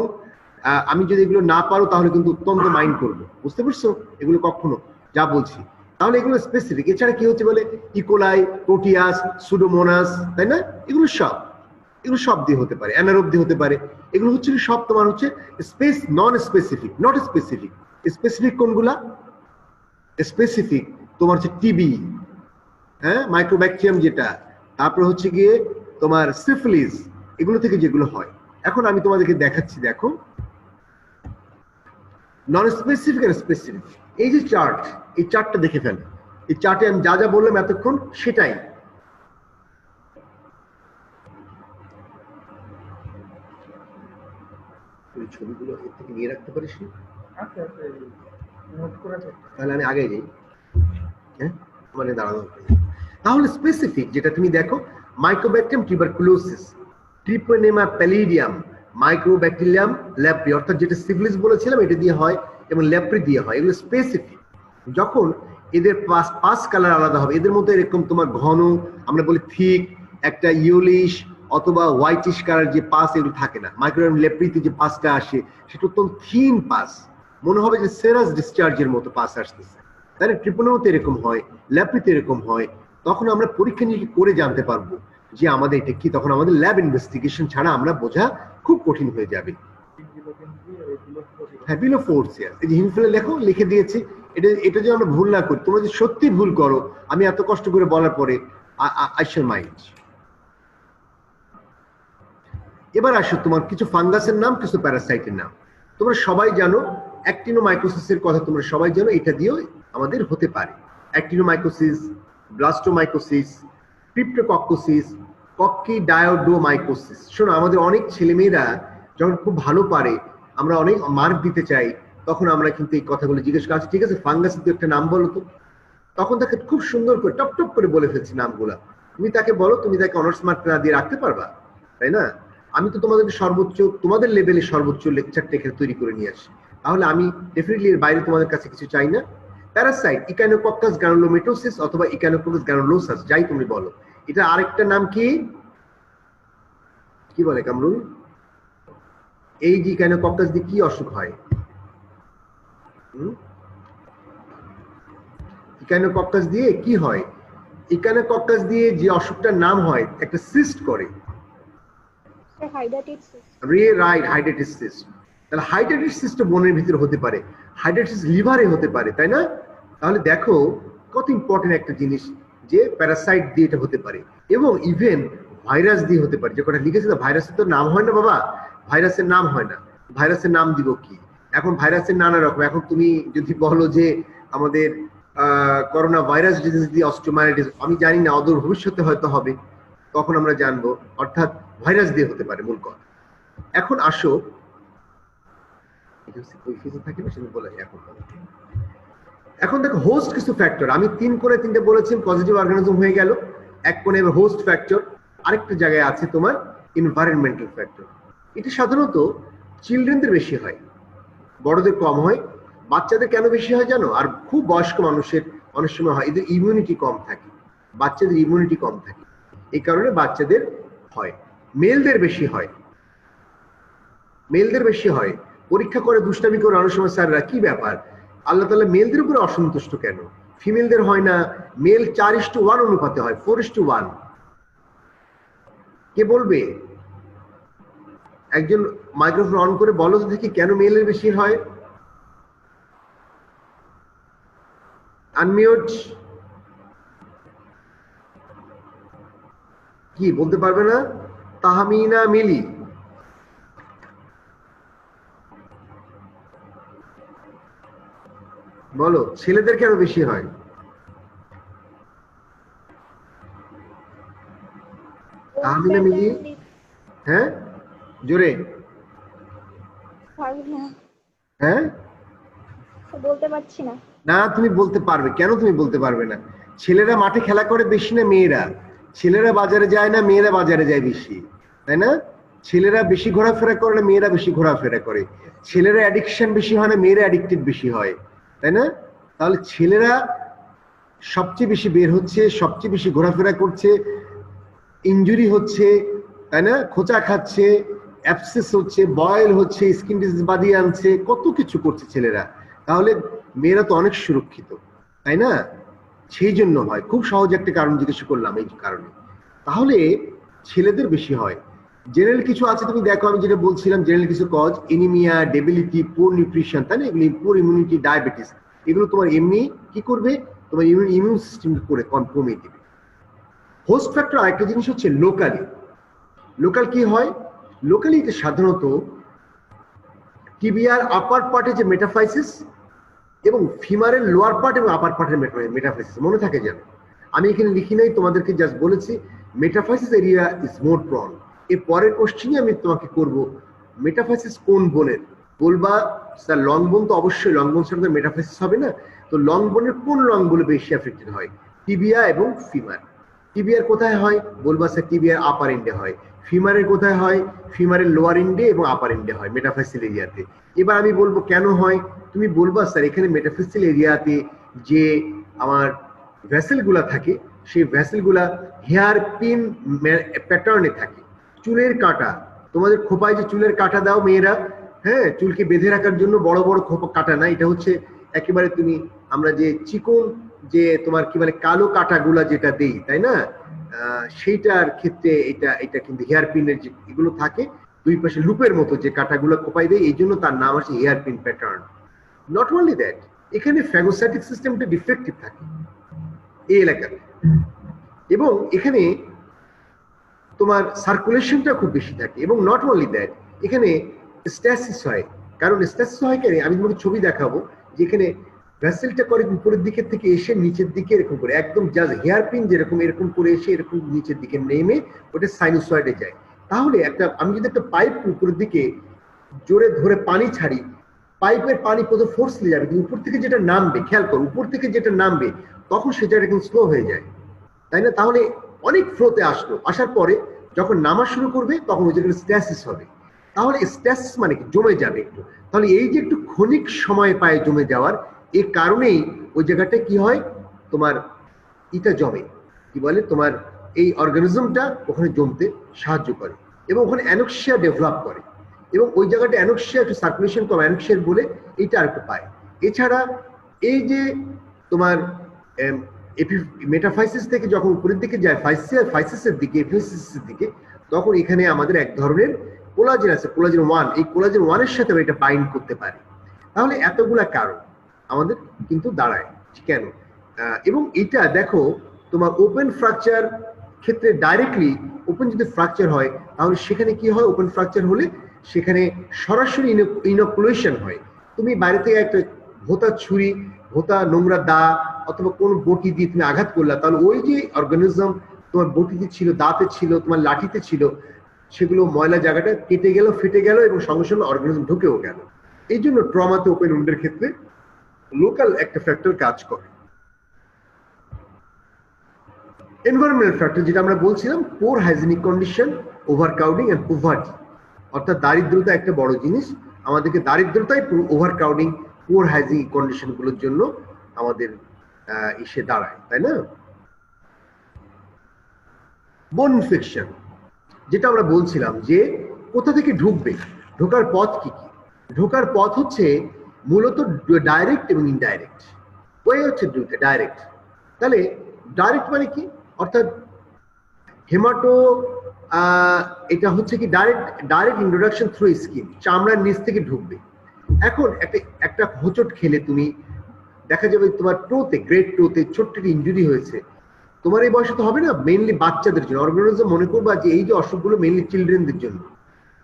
আমি যদি এগুলো না পারো তাহলে কিন্তু অত্যন্ত মাইন্ড করবো, বুঝতে পারছো? এগুলো কখনো যা বলছি, তাহলে এগুলো স্পেসিফিক। এছাড়া কি হচ্ছে বলে ইকোলাই, প্রোটিয়াস, সুডোমোনাস, তাই না? এগুলো সব দিয়ে হতে পারে, অ্যানারোব দিয়ে হতে পারে। এগুলো হচ্ছে সব তোমার হচ্ছে নট স্পেসিফিক। স্পেসিফিক কোনগুলা? স্পেসিফিক তোমার হচ্ছে টিবি, হ্যাঁ, মাইক্রোব্যাকটেরিয়াম যেটা, তারপর হচ্ছে গিয়ে তোমার সিফিলিস, এগুলো থেকে যেগুলো হয়। এখন আমি তোমাদেরকে দেখাচ্ছি, দেখো নন স্পেসিফিক আর স্পেসিফিক। এই যে চার্ট, এই চার্টটা দেখে ফেল। এই চার্টে আমি যা যা বললাম এতক্ষণ সেটাই। ছবিগুলো এর থেকে নিয়ে রাখতে পারিস? তাহলে আমি আগে যাই, হ্যাঁ, মানে দাঁড়ানো। তাহলে স্পেসিফিক যেটা তুমি দেখো, মাইক্রোব্যাকটেরিয়াম টিউবারকুলোসিস, ট্রিপোনেমা প্যালিডিয়াম, মাইক্রোব্যাকটেরিয়াম ল্যাপ্রি, অর্থাৎ যেটা সিফিলিস বলেছিলাম এটা দিয়ে হয় এবং ল্যাপ্রি দিয়ে হয়। এগুলো স্পেসিফিক। যখন এদের পাস কালার আলাদা হবে, এদের মধ্যে এরকম তোমার ঘন, আমরা বলি থিক, একটা ইয়েলিশ অথবা হোয়াইটিশ কালার যে পাস, এগুলো থাকে না। মাইক্রোব্যাকটেরিয়াম ল্যাপ্রিতে যে পাসটা আসে সেটা অত্যন্ত থিন পাস, মনে হবে যে সেরাস ডিসচার্জের মতো পাস আসতেছে। তাহলে ট্রিপোনেমাতে এরকম হয়, ল্যাপ্রিতে এরকম হয়। তখন আমরা পরীক্ষা নিরীক্ষা করে জানতে পারবো যে আমাদের এটা কি। তখন আমাদের ল্যাব ইনভেস্টিগেশন ছাড়া আমরা বোঝা খুব কঠিন হয়ে যাবে। হ্যাঁ, বিলো 4 ইয়ার্স, এই যে হিমফিলা লেখো, লিখে দিয়েছি। এটা যদি আমরা ভুল না করি, তোমরা যদি সত্যি ভুল করো, আমি এত কষ্ট করে বলার পরে আই শ্যাল মাইন্ড। এবার আসো তোমার কিছু ফাঙ্গাসের নাম, কিছু প্যারাসাইটের নাম। তোমরা সবাই জানো অ্যাক্টিনোমাইকোসিসের কথা, তোমরা সবাই জানো এটা দিয়েও আমাদের হতে পারে। অ্যাক্টিনোমাইকোসিস, ব্লাস্টোমাইকোসিস, ক্রিপ্টোকক্কোসিস, কক্কিডায়োডোমাইকোসিস। শোনো, আমাদের অনেক ছেলেমেয়েরা যখন খুব ভালো পারে, আমরা অনেক মার্ক দিতে চাই, তখন আমরা কিন্তু এই কথাগুলো জিজ্ঞেস করছি, ঠিক আছে ফাঙ্গাসের তো একটা নাম বলো তো। তখন তাকে খুব সুন্দর করে টপ টপ করে বলে ফেলছি নামগুলা। তুমি তাকে বলো, তুমি তাকে অনার্স মার্ক না দিয়ে রাখতে পারবা, তাই না? আমি তো তোমাদেরকে সর্বোচ্চ, তোমাদের লেভেলে সর্বোচ্চ লেকচারটা এখানে তৈরি করে নিয়ে আসি। তাহলে আমি ডেফিনেটলি এর বাইরে তোমাদের কাছে কিছু চাই না। প্যারাসাইট, ইকানোকক্কাস গ্রানুলোমেটোসিস অথবা ইকানোকক্কাস গ্রানুলোসাস, যাই তুমি বলো। এটা আরেকটা নাম কি বলে কামরুল? এই যে ইকানোকক্কাস দিয়ে কি অসুখ হয়? ইকানোকক্কাস দিয়ে কি হয়? ইকানোকক্কাস দিয়ে যে অসুখটার নাম হয়, একটা সিস্ট করে, হাইড্রেটিস সিস্ট। তাহলে হাইড্রেটিস সিস্ট বোনের ভিতরে হতে পারে, হাইড্রেটিস লিভারে হতে পারে, তাই না? তাহলে দেখো কত ইম্পর্টেন্ট একটা জিনিস যে প্যারাসাইট দিয়ে এটা হতে পারে, এবং ইভেন ভাইরাস দিয়ে হতে পারে। যে কথা লিখেছে, ভাইরাসের তো নাম হয় না বাবা, ভাইরাসের নাম হয় না। ভাইরাসের নাম দিব কি? এখন ভাইরাসের নানা রকম। এখন তুমি যদি বলো যে আমাদের করোনা ভাইরাস ডিজিজ দিয়ে অস্টিওমাইলাইটিস, আমি জানি না, অদূর ভবিষ্যতে হয়তো হবে, তখন আমরা জানবো। অর্থাৎ ভাইরাস দিয়ে হতে পারে মূল কথা। এখন আসো, এখন দেখো হোস্ট কিছু ফ্যাক্টর। আমি 3 কোণে 3টে বলেছি, পজিটিভ অর্গানিজম হয়ে গেল এক কোণে। এবার হোস্ট ফ্যাক্টর আরেকটা জায়গায় আছে তোমার এনভায়রনমেন্টাল ফ্যাক্টর। এটা সাধারণত চিলড্রেনদের বেশি হয়, বড়দের কম হয়। বাচ্চাদের কেন বেশি হয় জানো? আর খুব বয়স্ক মানুষের অনেক সময় হয়, এদের ইমিউনিটি কম থাকে, বাচ্চাদের ইমিউনিটি কম থাকে, এই কারণে বাচ্চাদের হয়। মেলদের বেশি হয়, মেলদের বেশি হয়। পরীক্ষা করে দুষ্টামি করে অনেক সময় স্যাররা কি ব্যাপার, আল্লাহ তাআলা মেলদের উপরে অসন্তুষ্ট কেন, ফিমেলদের হয় না? মেল 4:1 অনুপাতে হয়, 4:1। কে বলবে? একজন মাইক্রোফোন অন করে বলো তো দেখি কেন মেলের বেশি হয়। আনমিউট। কি বলতে পারবে না? তাহমিনা মিলি বলো ছেলেদের কেন বেশি হয়? তাহমিনা মিলি, হ্যাঁ জোরে, হ্যাঁ বলতে পারছি না। না তুমি বলতে পারবে, কেন তুমি বলতে পারবে না? ছেলেরা মাঠে খেলা করে বেশি না মেয়েরা? ছেলেরা বাজারে যায় না মেয়েরা বাজারে যায় বেশি, তাই না? ছেলেরা বেশি ঘোরাফেরা করে না মেয়েরা বেশি ঘোরাফেরা করে? ছেলেরা অ্যাডিকশন বেশি হয় না মেয়েরা অ্যাডিক্টেড বেশি হয়, তাই না? তাহলে ছেলেরা সবচেয়ে বেশি বের হচ্ছে, সবচেয়ে বেশি ঘোরাফেরা করছে, ইনজুরি হচ্ছে, তাই না? খোঁচা খাচ্ছে, অ্যাবসেস হচ্ছে, বয়েল হচ্ছে, স্কিন ডিজিজ বাদিয়ে আনছে, কত কিছু করছে ছেলেরা। তাহলে মেয়েরা তো অনেক সুরক্ষিত, তাই না? সেই জন্য হয়। খুব সহজ একটা কারণ জিজ্ঞেস করলাম এই কারণে। তাহলে ছেলেদের বেশি হয়। জেনারেল কিছু আছে তুমি দেখো, আমি যেটা বলছিলাম জেনারেল কিছু কজ, এনিমিয়া, ডেবিলিটি, পুর নিউট্রিশন, তাই না? এগুলি পুর ইমিউনিটি, ডায়াবেটিস, এগুলো তোমার এমনি কি করবে, তোমার ইমিউন সিস্টেম করে কমিয়ে দিবে। হোস্ট ফ্যাক্টর আরেকটা জিনিস হচ্ছে লোকালি। লোকাল কি হয়? লোকালি এটা সাধারণত টিবিআর আপার পার্টে যে মেটাফাইসিস এবং ফিমারের লোয়ার পার্ট এবং আপার পার্টের মেটাফাইসিস, মনে থাকে যেন। আমি এখানে লিখি নাই, তোমাদেরকে জাস্ট বলেছি metaphysis area is more prawn. এর পরের কোশ্চেনই আমি তোমাকে করব, মেটাফাইসিস কোন বোনের? বলবা স্যার লং বোন, তো অবশ্যই লং বোন সাথে মেটাফাইসিস হবে না। তো লং বোনের কোন লং বলে বেশি এফেক্টেড হয়? টিবিয়া এবং ফিমার। টিবিআর কোথায় হয়? বলবা স্যার টিবিআর আপার এন্ডে হয়। ফিমারের কোথায় হয়? ফিমারের লোয়ার এন্ডে এবং আপার এন্ডে হয়, মেটাফাইসিল এরিয়াতে। এবার আমি বলবো কেন হয়, তুমি বলবা স্যার এখানে মেটাফাইসিল এরিয়াতে যে আমার ভেসেলগুলা থাকে, সেই ভেসেলগুলা হেয়ার পিন প্যাটার্নে থাকে। চুলের কাঁটা, তোমাদের খোপায় যে চুলের কাঁটা দাও মেয়েরা, হ্যাঁ, চুলকে বেঁধে রাখার জন্য বড় বড় খোপা কাটা না, এটা হচ্ছে একেবারে তুমি আমরা যে চিকন যে তোমার কি মানে কালো কাটাগুলা যেটা দেই, তাই না? সেইটার ক্ষেত্রে এটা এটা কিন্তু হেয়ার পিনের যে এগুলো থাকে দুই পাশে লুপের মতো যে কাটাগুলো কোপাই দেয়, এই জন্য তার নাম আছে hairpin pattern. Not only that, এখানে ফ্যাগোসাইটিক সিস্টেমটা ডিফেক্টিভ থাকে এই এলাকাতে, এবং এখানে তোমার সার্কুলেশনটা খুব বেশি থাকে। এবং নট অনলি দ্যাট, এখানে স্ট্যাসিস হয়। কারণ স্ট্যাসিস হয় কেন, আমি তোমাকে ছবি দেখাবো, যেখানে ভেসেলটা করে উপরের দিকে থেকে এসে নিচের দিকে এরকম করে, একদম জাস্ট হেয়ার পিন যেরকম এরকম করে এসে এরকম নিচের দিকে নেমে ওটা সাইনোসয়েডে যায়। তাহলে একটা আমি যদি একটা পাইপ উপরের দিকে জোরে ধরে পানি ছাড়ি, পাইপের পানি প্রথম ফোর্সলি যাবে, কিন্তু উপর থেকে যেটা নামবে, খেয়াল করো, উপর থেকে যেটা নামবে তখন সেটা কিন্তু স্লো হয়ে যায়, তাই না? তাহলে অনেক ফ্লোতে আসলো, আসার পরে যখন নামা শুরু করবে তখন ওই জায়গায় স্ট্যাসিস হবে। তাহলে স্ট্যাসিস মানে কি, জমে যাবে একটু। তাহলে এই যে একটু ক্ষণিক সময় পায় জমে যাওয়ার, এই কারণেই ওই জায়গাটা কি হয়, তোমার ইটা জমে, কি বলে, তোমার এই অর্গানিজমটা ওখানে জমতে সাহায্য করে এবং ওখানে অ্যানোক্সিয়া ডেভেলপ করে, এবং ওই জায়গাটা অ্যানোক্সিয়া একটু সার্কুলেশন কম, অ্যানোক্সিয়ার বলে এটা আর একটু পায়। এছাড়া এই যে তোমার মেটাফাইসিস থেকে যখন উপরের দিকে যায় ফাইসিসের দিকে, এপিফিসিসের দিকে, তখন এখানে আমাদের এক ধরনের কোলাজেন আছে, কোলাজেন 1। এই কোলাজেন 1-এর সাথে এটা বাইন্ড করতে পারে। তাহলে এতগুলা কারণ আমাদের কিন্তু দাঁড়ায় কেন। এবং এটা দেখো তোমার ওপেন ফ্র্যাকচার ক্ষেত্রে ডাইরেক্টলি ওপেন যদি ফ্র্যাকচার হয় তাহলে সেখানে কি হয়, ওপেন ফ্র্যাকচার হলে সেখানে সরাসরি ইনোকুলেশন হয়। তুমি বাইরে থেকে একটা ভোতা ছুরি, ভোতা নোংরা দা অথবা কোন বটি দিয়ে তুমি আঘাত করলা, তাহলে ওই যে অর্গানিজম তোমার বটিতে ছিল, দাঁতে ছিল, তোমার লাঠিতে ছিল, সেগুলো ময়লা জায়গাটা কেটে গেল, ফেটে গেল এবং সঙ্গে সঙ্গে অর্গানিজম ঢুকেও গেল। এই জন্য ট্রমাতে ওপেন উন্ডের ক্ষেত্রে লোকাল একটা ফ্যাক্টর কাজ করে। এনভায়রনমেন্টাল ফ্যাক্টর যেটা আমরা বলছিলাম, পোর হাইজিনিক কন্ডিশন, ওভারক্রাউডিং এন্ড পভার্টি, অর্থাৎ দারিদ্রতা একটা বড় জিনিস। আমাদেরকে দারিদ্রতাই ওভারক্রাউডিং, পোর হাইজিনিক কন্ডিশন গুলোর জন্য আমাদের এসে দাঁড়ায়, তাই না? বোন ইনফেকশন, যেটা আমরা বলছিলাম যে কোথা থেকে ঢুকবে, ঢোকার পথ কি কি। ঢোকার পথ হচ্ছে মূলত ডাইরেক্ট এবং ইনডাইরেক্ট। ওই হচ্ছে দুইটা, ডাইরেক্ট। তাহলে ডাইরেক্ট মানে কি, অর্থাৎ হেমাটো এটা হচ্ছে কি ডাইরেক্ট ইন্ট্রোডাকশন থ্রু স্কিন, চামড়ার নিচ থেকে ঢুকবে। এখন একটা হোঁচট খেলে তুমি দেখা যাবে তোমার টোতে, গ্রেট টোতে ছোট্ট একটা ইনজুরি হয়েছে, তোমার এই বয়সে তো হবে না, মেইনলি বাচ্চাদের জন্য। অর্গানিজম মনে করবা যে এই যে অসুখগুলো মেইনলি চিলড্রেনদের জন্য।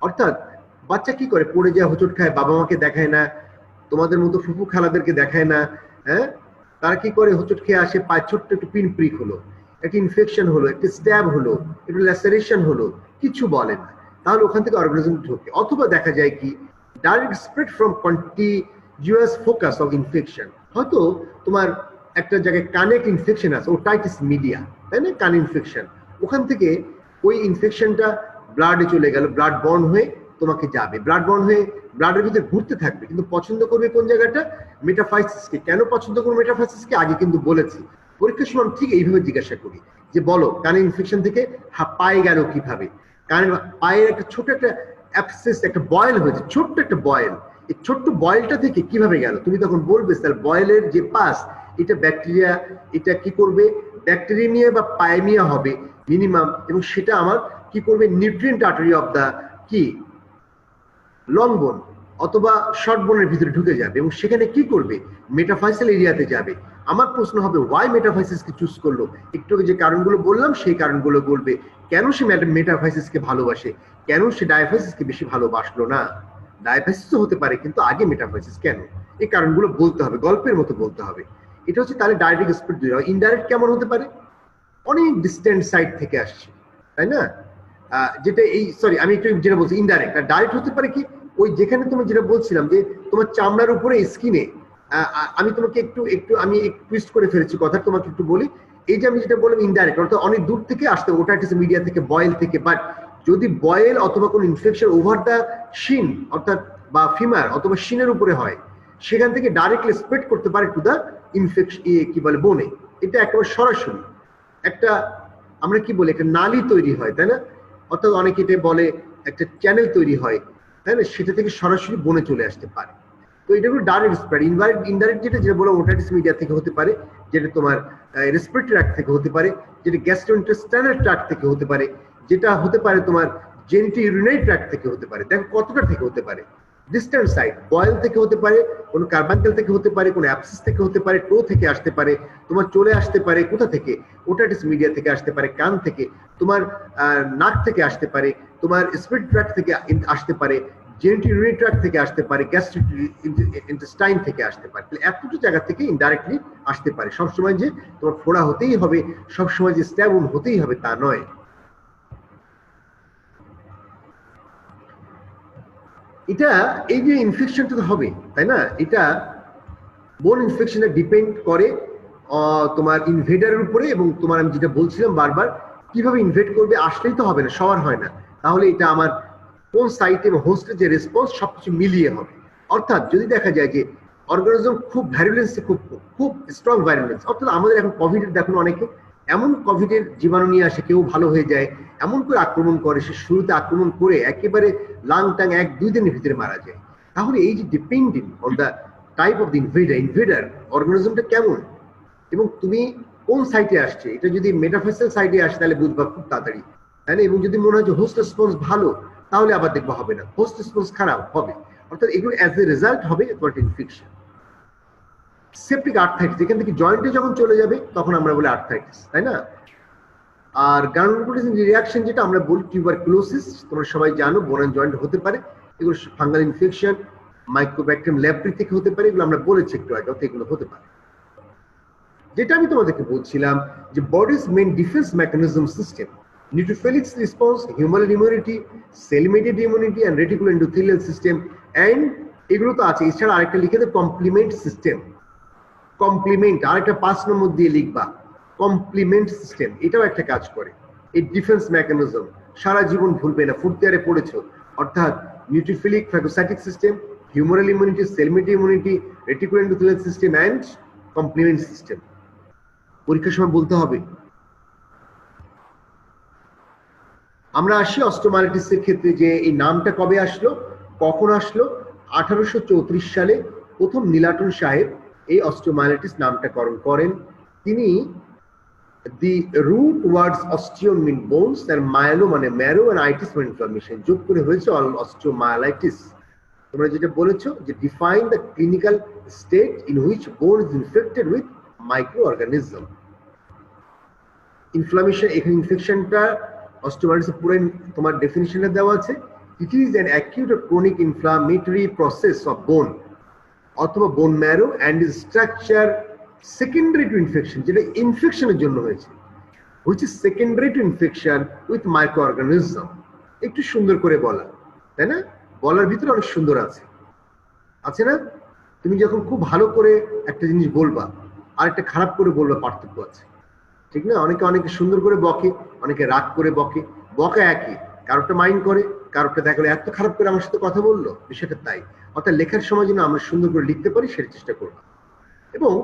অর্থাৎ বাচ্চা কি করে, পড়ে যায়, হোঁচট খায়, বাবা মাকে দেখায় না, তোমাদের মতো ফুফু খালাদেরকে দেখায় না, হ্যাঁ, তারা কি করে, হোঁচট খেয়ে আসে, পায়ে ছোট্ট একটু পিন প্রিক হলো, একটা ইনফেকশন হলো, একটা স্ট্যাব হলো, একটু ল্যাসারেশন হলো, কিছু বলে না, তাহলে ওখান থেকে অর্গানিজম ঢোকে। অথবা দেখা যায় কি, direct spread from contiguous focus of infection. হয়তো তোমার একটা জায়গায় কানেক্ট ইনফেকশন আছে, ওটাইটিস মিডিয়া, তাই না, কান ইনফেকশন, ওখান থেকে ওই ইনফেকশনটা ব্লাডে চলে গেল, ব্লাড বর্ন হয়ে তোমাকে যাবে, ব্লাড বর্ন হয়ে ব্লাডের ভিতরে ঘুরতে থাকবে, কিন্তু পছন্দ করবে কোন জায়গাটা, মেটাফাইসিসকে। কেন পছন্দ করবে মেটাফাইসিসকে আগে কিন্তু বলেছি, পরীক্ষার সময় ঠিক এইভাবে জিজ্ঞাসা করি যে বলো কানের ইনফেকশন থেকে পায়ে গেল কিভাবে, কানের পায়ের একটা ছোট একটা অ্যাবসেস, একটা বয়েল হয়েছে, ছোট্ট একটা বয়েল, এই ছোট্ট বয়েলটা থেকে কিভাবে গেল, তুমি তখন বলবে স্যার বয়েলের যে পাস, এটা ব্যাকটেরিয়া, এটা কি করবে, ব্যাকটেরিয়া বা পাইমিয়া হবে মিনিমাম, এবং সেটা আমার কি করবে, নিউট্রিয়েন্ট আর্টারি অফ দা কি লং বোন অথবা শর্ট বোনের ভিতরে ঢুকে যাবে, এবং সেখানে কি করবে, মেটাফাইসাল এরিয়াতে যাবে। আমার প্রশ্ন হবে ওয়াই মেটাফাইসিসকে চুজ করলো, একটু যে কারণগুলো বললাম সেই কারণগুলো বলবে, কেন সে মেটাফাইসিসকে ভালোবাসে, কেন সে ডায়াফাইসিসকে বেশি ভালোবাসলো না। ডায়াফাইসিস হতে পারে কিন্তু আগে মেটাফাইসিস কেন, এই কারণগুলো বলতে হবে, গল্পের মতো বলতে হবে। এটা হচ্ছে তাহলে ডাইরেক্ট স্প্রেড দুই হয়। ইনডাইরেক্ট কেমন হতে পারে, অনেক ডিস্টেন্ট সাইড থেকে আসছে, তাই না, যেটা এই সরি আমি একটু যেটা বলছি ইনডাইরেক্ট। আর ডাইরেক্ট হতে পারে কি, ওই যেখানে তুমি যেটা বলছিলাম যে তোমার চামড়ার উপরে স্কিনে, আমি তোমাকে একটু আমি টুইস্ট করে ফেলেছি কথা, তোমাকে একটু বলি। এই যে আমি যেটা বললাম ইনডাইরেক্ট, অর্থাৎ অনেক দূর থেকে আসতে, ওটাইটিস মিডিয়া থেকে, বয়েল থেকে, বাট যদি বয়েল অথবা কোনো ইনফেকশন ওভার দ্য শিন অর্থাৎ বা ফিমার অথবা শিনের উপরে হয়, সেখান থেকে ডাইরেক্টলি স্প্রেড করতে পারে টু দ্য ইনফেকশন, কি বলে, বোনে। এটা একেবারে সরাসরি একটা আমরা কি বলি, একটা নালী তৈরি হয়, তাই না, অর্থাৎ অনেকে এটা বলে একটা চ্যানেল তৈরি হয়, তাই না, সেটা থেকে সরাসরি বনে চলে আসতে পারে। তো এটা হলো ডাইরেক্ট স্প্রেড। ইনডাইরেক্ট যেটা বলো ওটাইটিস মিডিয়া থেকে হতে পারে, যেটা তোমার রেসপিরেটরি ট্র্যাক্ট থেকে হতে পারে, যেটা গ্যাস্ট্রোইন্টেস্টাইনাল ট্র্যাক্ট থেকে হতে পারে, যেটা হতে পারে তোমার জেনিটো ইউরিনারি ট্র্যাক্ট থেকে হতে পারে। দেখো কতটা থেকে হতে পারে, ডিস্টেন্ট সাইড, বয়েল থেকে হতে পারে, কোনো কার্বাঙ্কেল থেকে হতে পারে, কোনো অ্যাপসিস থেকে হতে পারে, টো থেকে আসতে পারে, তোমার চলে আসতে পারে কোথা থেকে, ওটাইটিস মিডিয়া থেকে আসতে পারে, কান থেকে, তোমার নাক থেকে আসতে পারে, তোমার স্পিরিট ট্র্যাক্ট থেকে আসতে পারে, জেনিটো ইউরিনারি ট্র্যাক্ট থেকে আসতে পারে, গ্যাস্ট্রিক ইন্টেস্টাইন থেকে আসতে পারে। তাহলে এতটুকু জায়গা থেকে ইনডাইরেক্টলি আসতে পারে। সবসময় যে তোমার ফোড়া হতেই হবে, সবসময় যে স্ট্যাব উন্ড হতেই হবে তা নয়। এটা এই যে ইনফেকশনটা তো হবে, তাই না, এটা বোন ইনফেকশনে ডিপেন্ড করে তোমার ইনভেডারের উপরে, এবং তোমার আমি যেটা বলছিলাম বারবার, কিভাবে ইনভেড করবে, আসলেই তো হবে না, সবার হয় না, তাহলে এটা আমার কোন সাইটে এবং হোস্টের যে রেসপন্স সবকিছু মিলিয়ে হবে। অর্থাৎ যদি দেখা যায় যে অর্গানিজম খুব ভ্যারিলেন্সে, খুব স্ট্রং ভ্যারিলেন্স, অর্থাৎ আমাদের এখন কোভিডের দেখুন অনেকে এমন কোভিডের জীবাণু নিয়ে আসে, কেউ ভালো হয়ে যায়, এমন করে আক্রমণ করে, সে শুরুতে আক্রমণ করে একেবারে লাং টাং 1-2 দিনের ভিতরে মারা যায়। তাহলে এই যে depending on the type of the invader অর্গানিজমটা কেমন, এবং তুমি কোন সাইটে আসছে, এটা যদি মেটাফাইসাল সাইটে আসে তাহলে বুঝবা খুব তাড়াতাড়ি, তাই না, এবং যদি মনে হয় যে হোস্ট রেসপন্স ভালো, তাহলে আবার দেখবো হবে না, হোস্ট রেসপন্স খারাপ হবে, অর্থাৎ এগুলো অ্যাজ এ রেজাল্ট হবে তোমার ইনফেকশন। সেপটিক আর্থ্রাইটিস, এখান থেকে জয়েন্টে যখন চলে যাবে তখন আমরা বলি আর্থ্রাইটিস, তাই না। আর গ্রানুলোপ্যাথি রিঅ্যাকশন যেটা আমরা বলি টিউবারকুলোসিস, তোমরা সবাই জানো বোনান জয়েন্ট হতে পারে, এগুলো ফাঙ্গাল ইনফেকশন, মাইক্রোব্যাকটেরিয়াম ল্যাপ্রি থেকে হতে পারে, এগুলো আমরা বলেছি একটু আগে, এগুলো হতে পারে। যেটা আমি তোমাদেরকে বলছিলাম যে body's main defence mechanism system, neutrophilic response, human immunity, cell mediated immunity and reticular endothelial system, and এগুলো তো আছে। এছাড়া আরেকটা লিখে দেব কমপ্লিমেন্ট সিস্টেম, কমপ্লিমেন্ট আরেকটা 5 নম্বর দিয়ে লিখবা, কমপ্লিমেন্ট সিস্টেম, এটাও একটা কাজ করে। এই ডিফেন্স মেকানিজম সারা জীবন ভুলবে না, ফুড ইয়ারে পড়েছো, অর্থাৎ neutrophilic phagocytic system, human immunity, cell mediated immunity, reticular endothelial system and complement system. পরীক্ষার সময় বলতে হবে। আমরা আসি অস্টিওমাইলাইটিসের ক্ষেত্রে যে এই নামটা কবে আসলো, কখন আসলো। 1834 সালে প্রথম নীলাটন সাহেব এই অস্টিওমাইলাইটিস নামকরণ করেন। তিনি the root words osteo mean bones আর মায়ালো মানে ম্যারো আর আইটিস মানে ইনফ্লামেশন যোগ করে হয়েছে অস্টিওমাইলাইটিস। তোমরা যেটা বলেছো যে define the clinical state in which bone is infected with microorganism. Inflammation, এখানে ইনফেকশনটা অস্টিওমাইলাইটিস পুরো তোমার ডেফিনিশনে দেওয়া আছে। It is an acute or chronic inflammatory process of bone অথবা bone marrow and is structure secondary to infection, যেটা ইনফেকশনের জন্য হয়েছে, which is secondary to infection with microorganism. একটু সুন্দর করে বলা, তাই না? বলার ভিতরে অনেক সুন্দর আছে, আছে না? তুমি যখন খুব ভালো করে একটা জিনিস বলবা আর একটা খারাপ করে বলবা, পার্থক্য আছে, ঠিক না? অনেকে সুন্দর করে বকে, অনেকে রাগ করে বকে, বকা একই, কারোটা মাইন্ড করে, কারোটা দেখা গেলো এত খারাপ করে আমার সাথে কথা বললো, বিষয়টা তাই। অর্থাৎ লেখার সময় যেন আমরা সুন্দর করে লিখতে পারি সেটা চেষ্টা করবো। এবং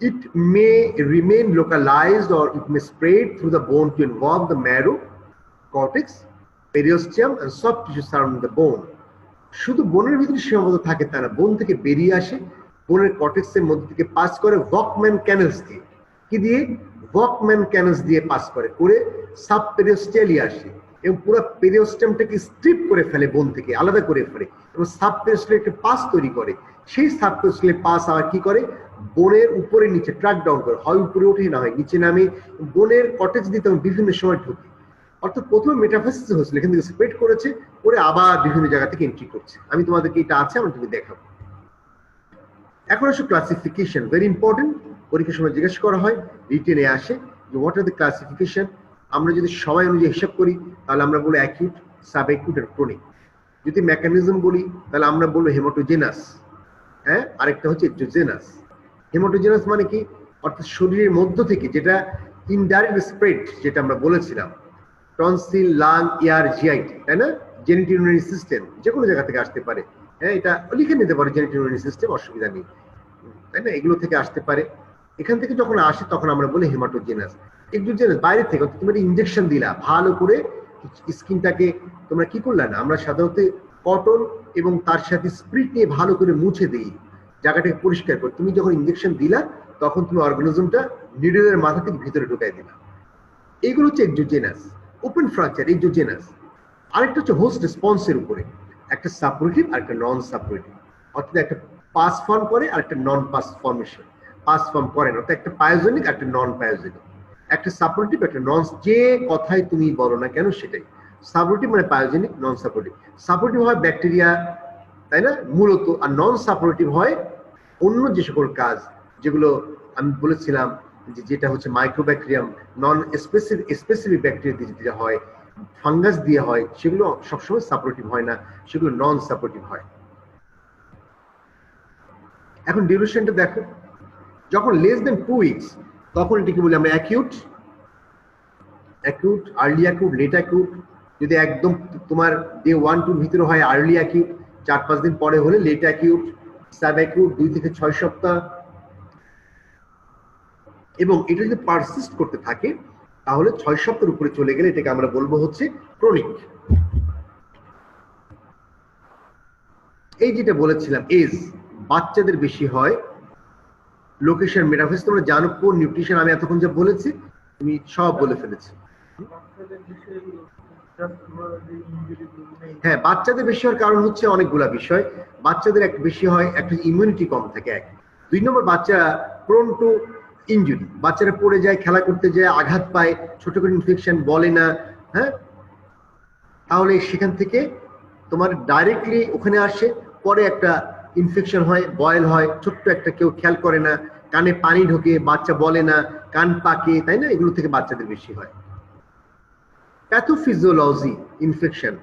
it may remain localized or it may spread through the bone to involve the marrow, cortex, periosteum and soft tissue surrounding the bone. শুধু বোনের ভিতরে সীমাবদ্ধ থাকে তা না, বোন থেকে বেরিয়ে আসে, বোনের কর্টেক্সের মধ্যে থেকে পাস করে ভকম্যান ক্যানেলস দিয়ে, কি দিয়ে? ভকম্যান ক্যানেলস দিয়ে পাস করে সাব পেরিওস্টেলে আসে এবং পুরো পেরিওস্টেমটাকে স্ট্রিপ করে ফেলে, বোন থেকে আলাদা করে ফেলে এবং সাব পেরিওস্টেলে একটা পাস তৈরি করে। সেই সাব পেরিওস্টেলে পাস আবার কি করে? বোনের উপরে নিচে ট্র্যাক ডাউন করে, হয় উপরে ওঠে না হয় নিচে নামে, বোনের কর্টেক্স দিয়ে তখন বিভিন্ন সময় ঢুকে। অর্থাৎ প্রথমে মেটাফেসিস হয়েছিল, এখান থেকে স্প্রেড করেছে, করে আবার বিভিন্ন জায়গা থেকে এন্ট্রি করছে। আমি তোমাদেরকে এটা আছে, আমি তুমি দেখাবো। এখন আসলে ক্লাসিফিকেশন, ভেরি ইম্পর্টেন্ট, পরীক্ষার সময় জিজ্ঞেস করা হয়, রিটেনে আসে যে হোয়াট আর দ্য ক্লাসিফিকেশন। আমরা যদি সবাই অনুযায়ী হিসাব করি তাহলে আমরা বলি অ্যাকিউট, সাব অ্যাকিউট আর ক্রনিক। যদি মেকানিজম বলি তাহলে আমরা বলবো হেমাটোজেনাস, হ্যাঁ, আরেকটা হচ্ছে এক্সোজেনাস। হেমাটোজেনাস মানে কি? অর্থাৎ শরীরের মধ্য থেকে যেটা ইনডাইরেক্ট স্প্রেড, যেটা আমরা বলেছিলাম টনসিল, লাং, ইয়ার, জিআইটি, তাই না? জেনিটোরিনারি সিস্টেম যে কোনো জায়গা থেকে আসতে পারে, হ্যাঁ, এটা লিখে নিতে পারে জেনিটোরিনারি সিস্টেম, অসুবিধা নেই, তাই না? এগুলো থেকে আসতে পারে। এখান থেকে যখন আসে তখন আমরা বলি হেমাটোজেনাস। এক্সোজেনাস বাইরে থেকে, তুমি ইনজেকশন দিলা ভালো করে স্কিনটাকে, তোমরা কি করলা না, আমরা সাধারণত কটন এবং তার সাথে স্প্রিট নিয়ে ভালো করে মুছে দিই, জায়গাটাকে পরিষ্কার করে। তুমি যখন ইনজেকশন দিলা তখন তুমি অর্গানিজমটা নিডলের মাথা থেকে ভিতরে ঢুকাই দিলা। এইগুলো হচ্ছে এক্সোজেনাস, ওপেন ফ্র্যাকচার, এক্সোজেনাস। আরেকটা হচ্ছে হোস্ট রেসপন্সের উপরে, একটা সাপোর্টিভ আর একটা নন সাপোর্টিভ, অর্থাৎ একটা পাস ফর্ম করে আর একটা নন পাস ফর্মেশন, পাস ফর্ম করে না, অর্থাৎ একটা পায়োজেনিক আর একটা নন পায়োজেনিক, একটা সাপোর্টিভ একটা নন, যে কথাই তুমি বলো না কেন সেটাই। সাপোর্টিভ মানে পায়োজেনিক, নন সাপোর্টিভ। সাপোর্টিভ হয় ব্যাকটেরিয়া, তাই না, মূলত, আর নন সাপোর্টিভ হয় অন্য যে সকল কাজ, যেগুলো আমি বলেছিলাম যে যেটা হচ্ছে মাইক্রোব্যাকটেরিয়াম, নন স্পেসিফিক ব্যাকটেরিয়া দিয়ে যেটা হয়, ফাঙ্গাস দিয়ে হয়, সেগুলো সবসময় সাপোর্টিভ হয় না, সেগুলো নন সাপোর্টিভ হয়। এখন ডিউরেশনটা দেখো, যখন লেস দেন 2 উইকস তখন এটাকে বলি আমরা acute, acute, early acute, late acute. যদি একদম তোমার ডে 1-2 ভিতরে হয় আর্লি অ্যাকিউট, 4-5 দিন পরে হলে লেট অ্যাকিউট, সাব অ্যাকিউট 2 থেকে 6 সপ্তাহ। এবং এটা যদি পারসিস্ট করতে থাকে তাহলে 6 সপ্তাহের উপরে চলে গেলে এটাকে আমরা বলবো হচ্ছে ক্রনিক। এই যেটা বলেছিলাম এজ, বাচ্চাদের বেশি হয়। লোকেশন, মেটাফেস, তোমরা জানো, কোন নিউট্রিশন, আমি এতক্ষণ যা বলেছি তুমি সব বলে ফেলেছি। হ্যাঁ, বাচ্চাদের বেশি হওয়ার কারণ হচ্ছে অনেকগুলা বিষয়। বাচ্চাদের একটা বেশি হয়, একটা ইমিউনিটি কম থাকে, 1। 2 নম্বর, বাচ্চা প্রোন টু ইনজুরি, বাচ্চারা পড়ে যায়, খেলা করতে যায়, আঘাত পায়, ছোট করে ইনফেকশন বলে না, হ্যাঁ, তাহলে সেখান থেকে তোমার ডাইরেক্টলি ওখানে আসে, পরে একটা ইনফেকশন হয়, বয়েল হয়, ছোট্ট একটা, কেউ খেয়াল করে না, কানে পানি ঢোকে, বাচ্চা বলে না, কান পাকে, তাই না? এগুলো থেকে বাচ্চাদের বেশি হয়। প্যাথোফিজিওলজি, ইনফেকশন,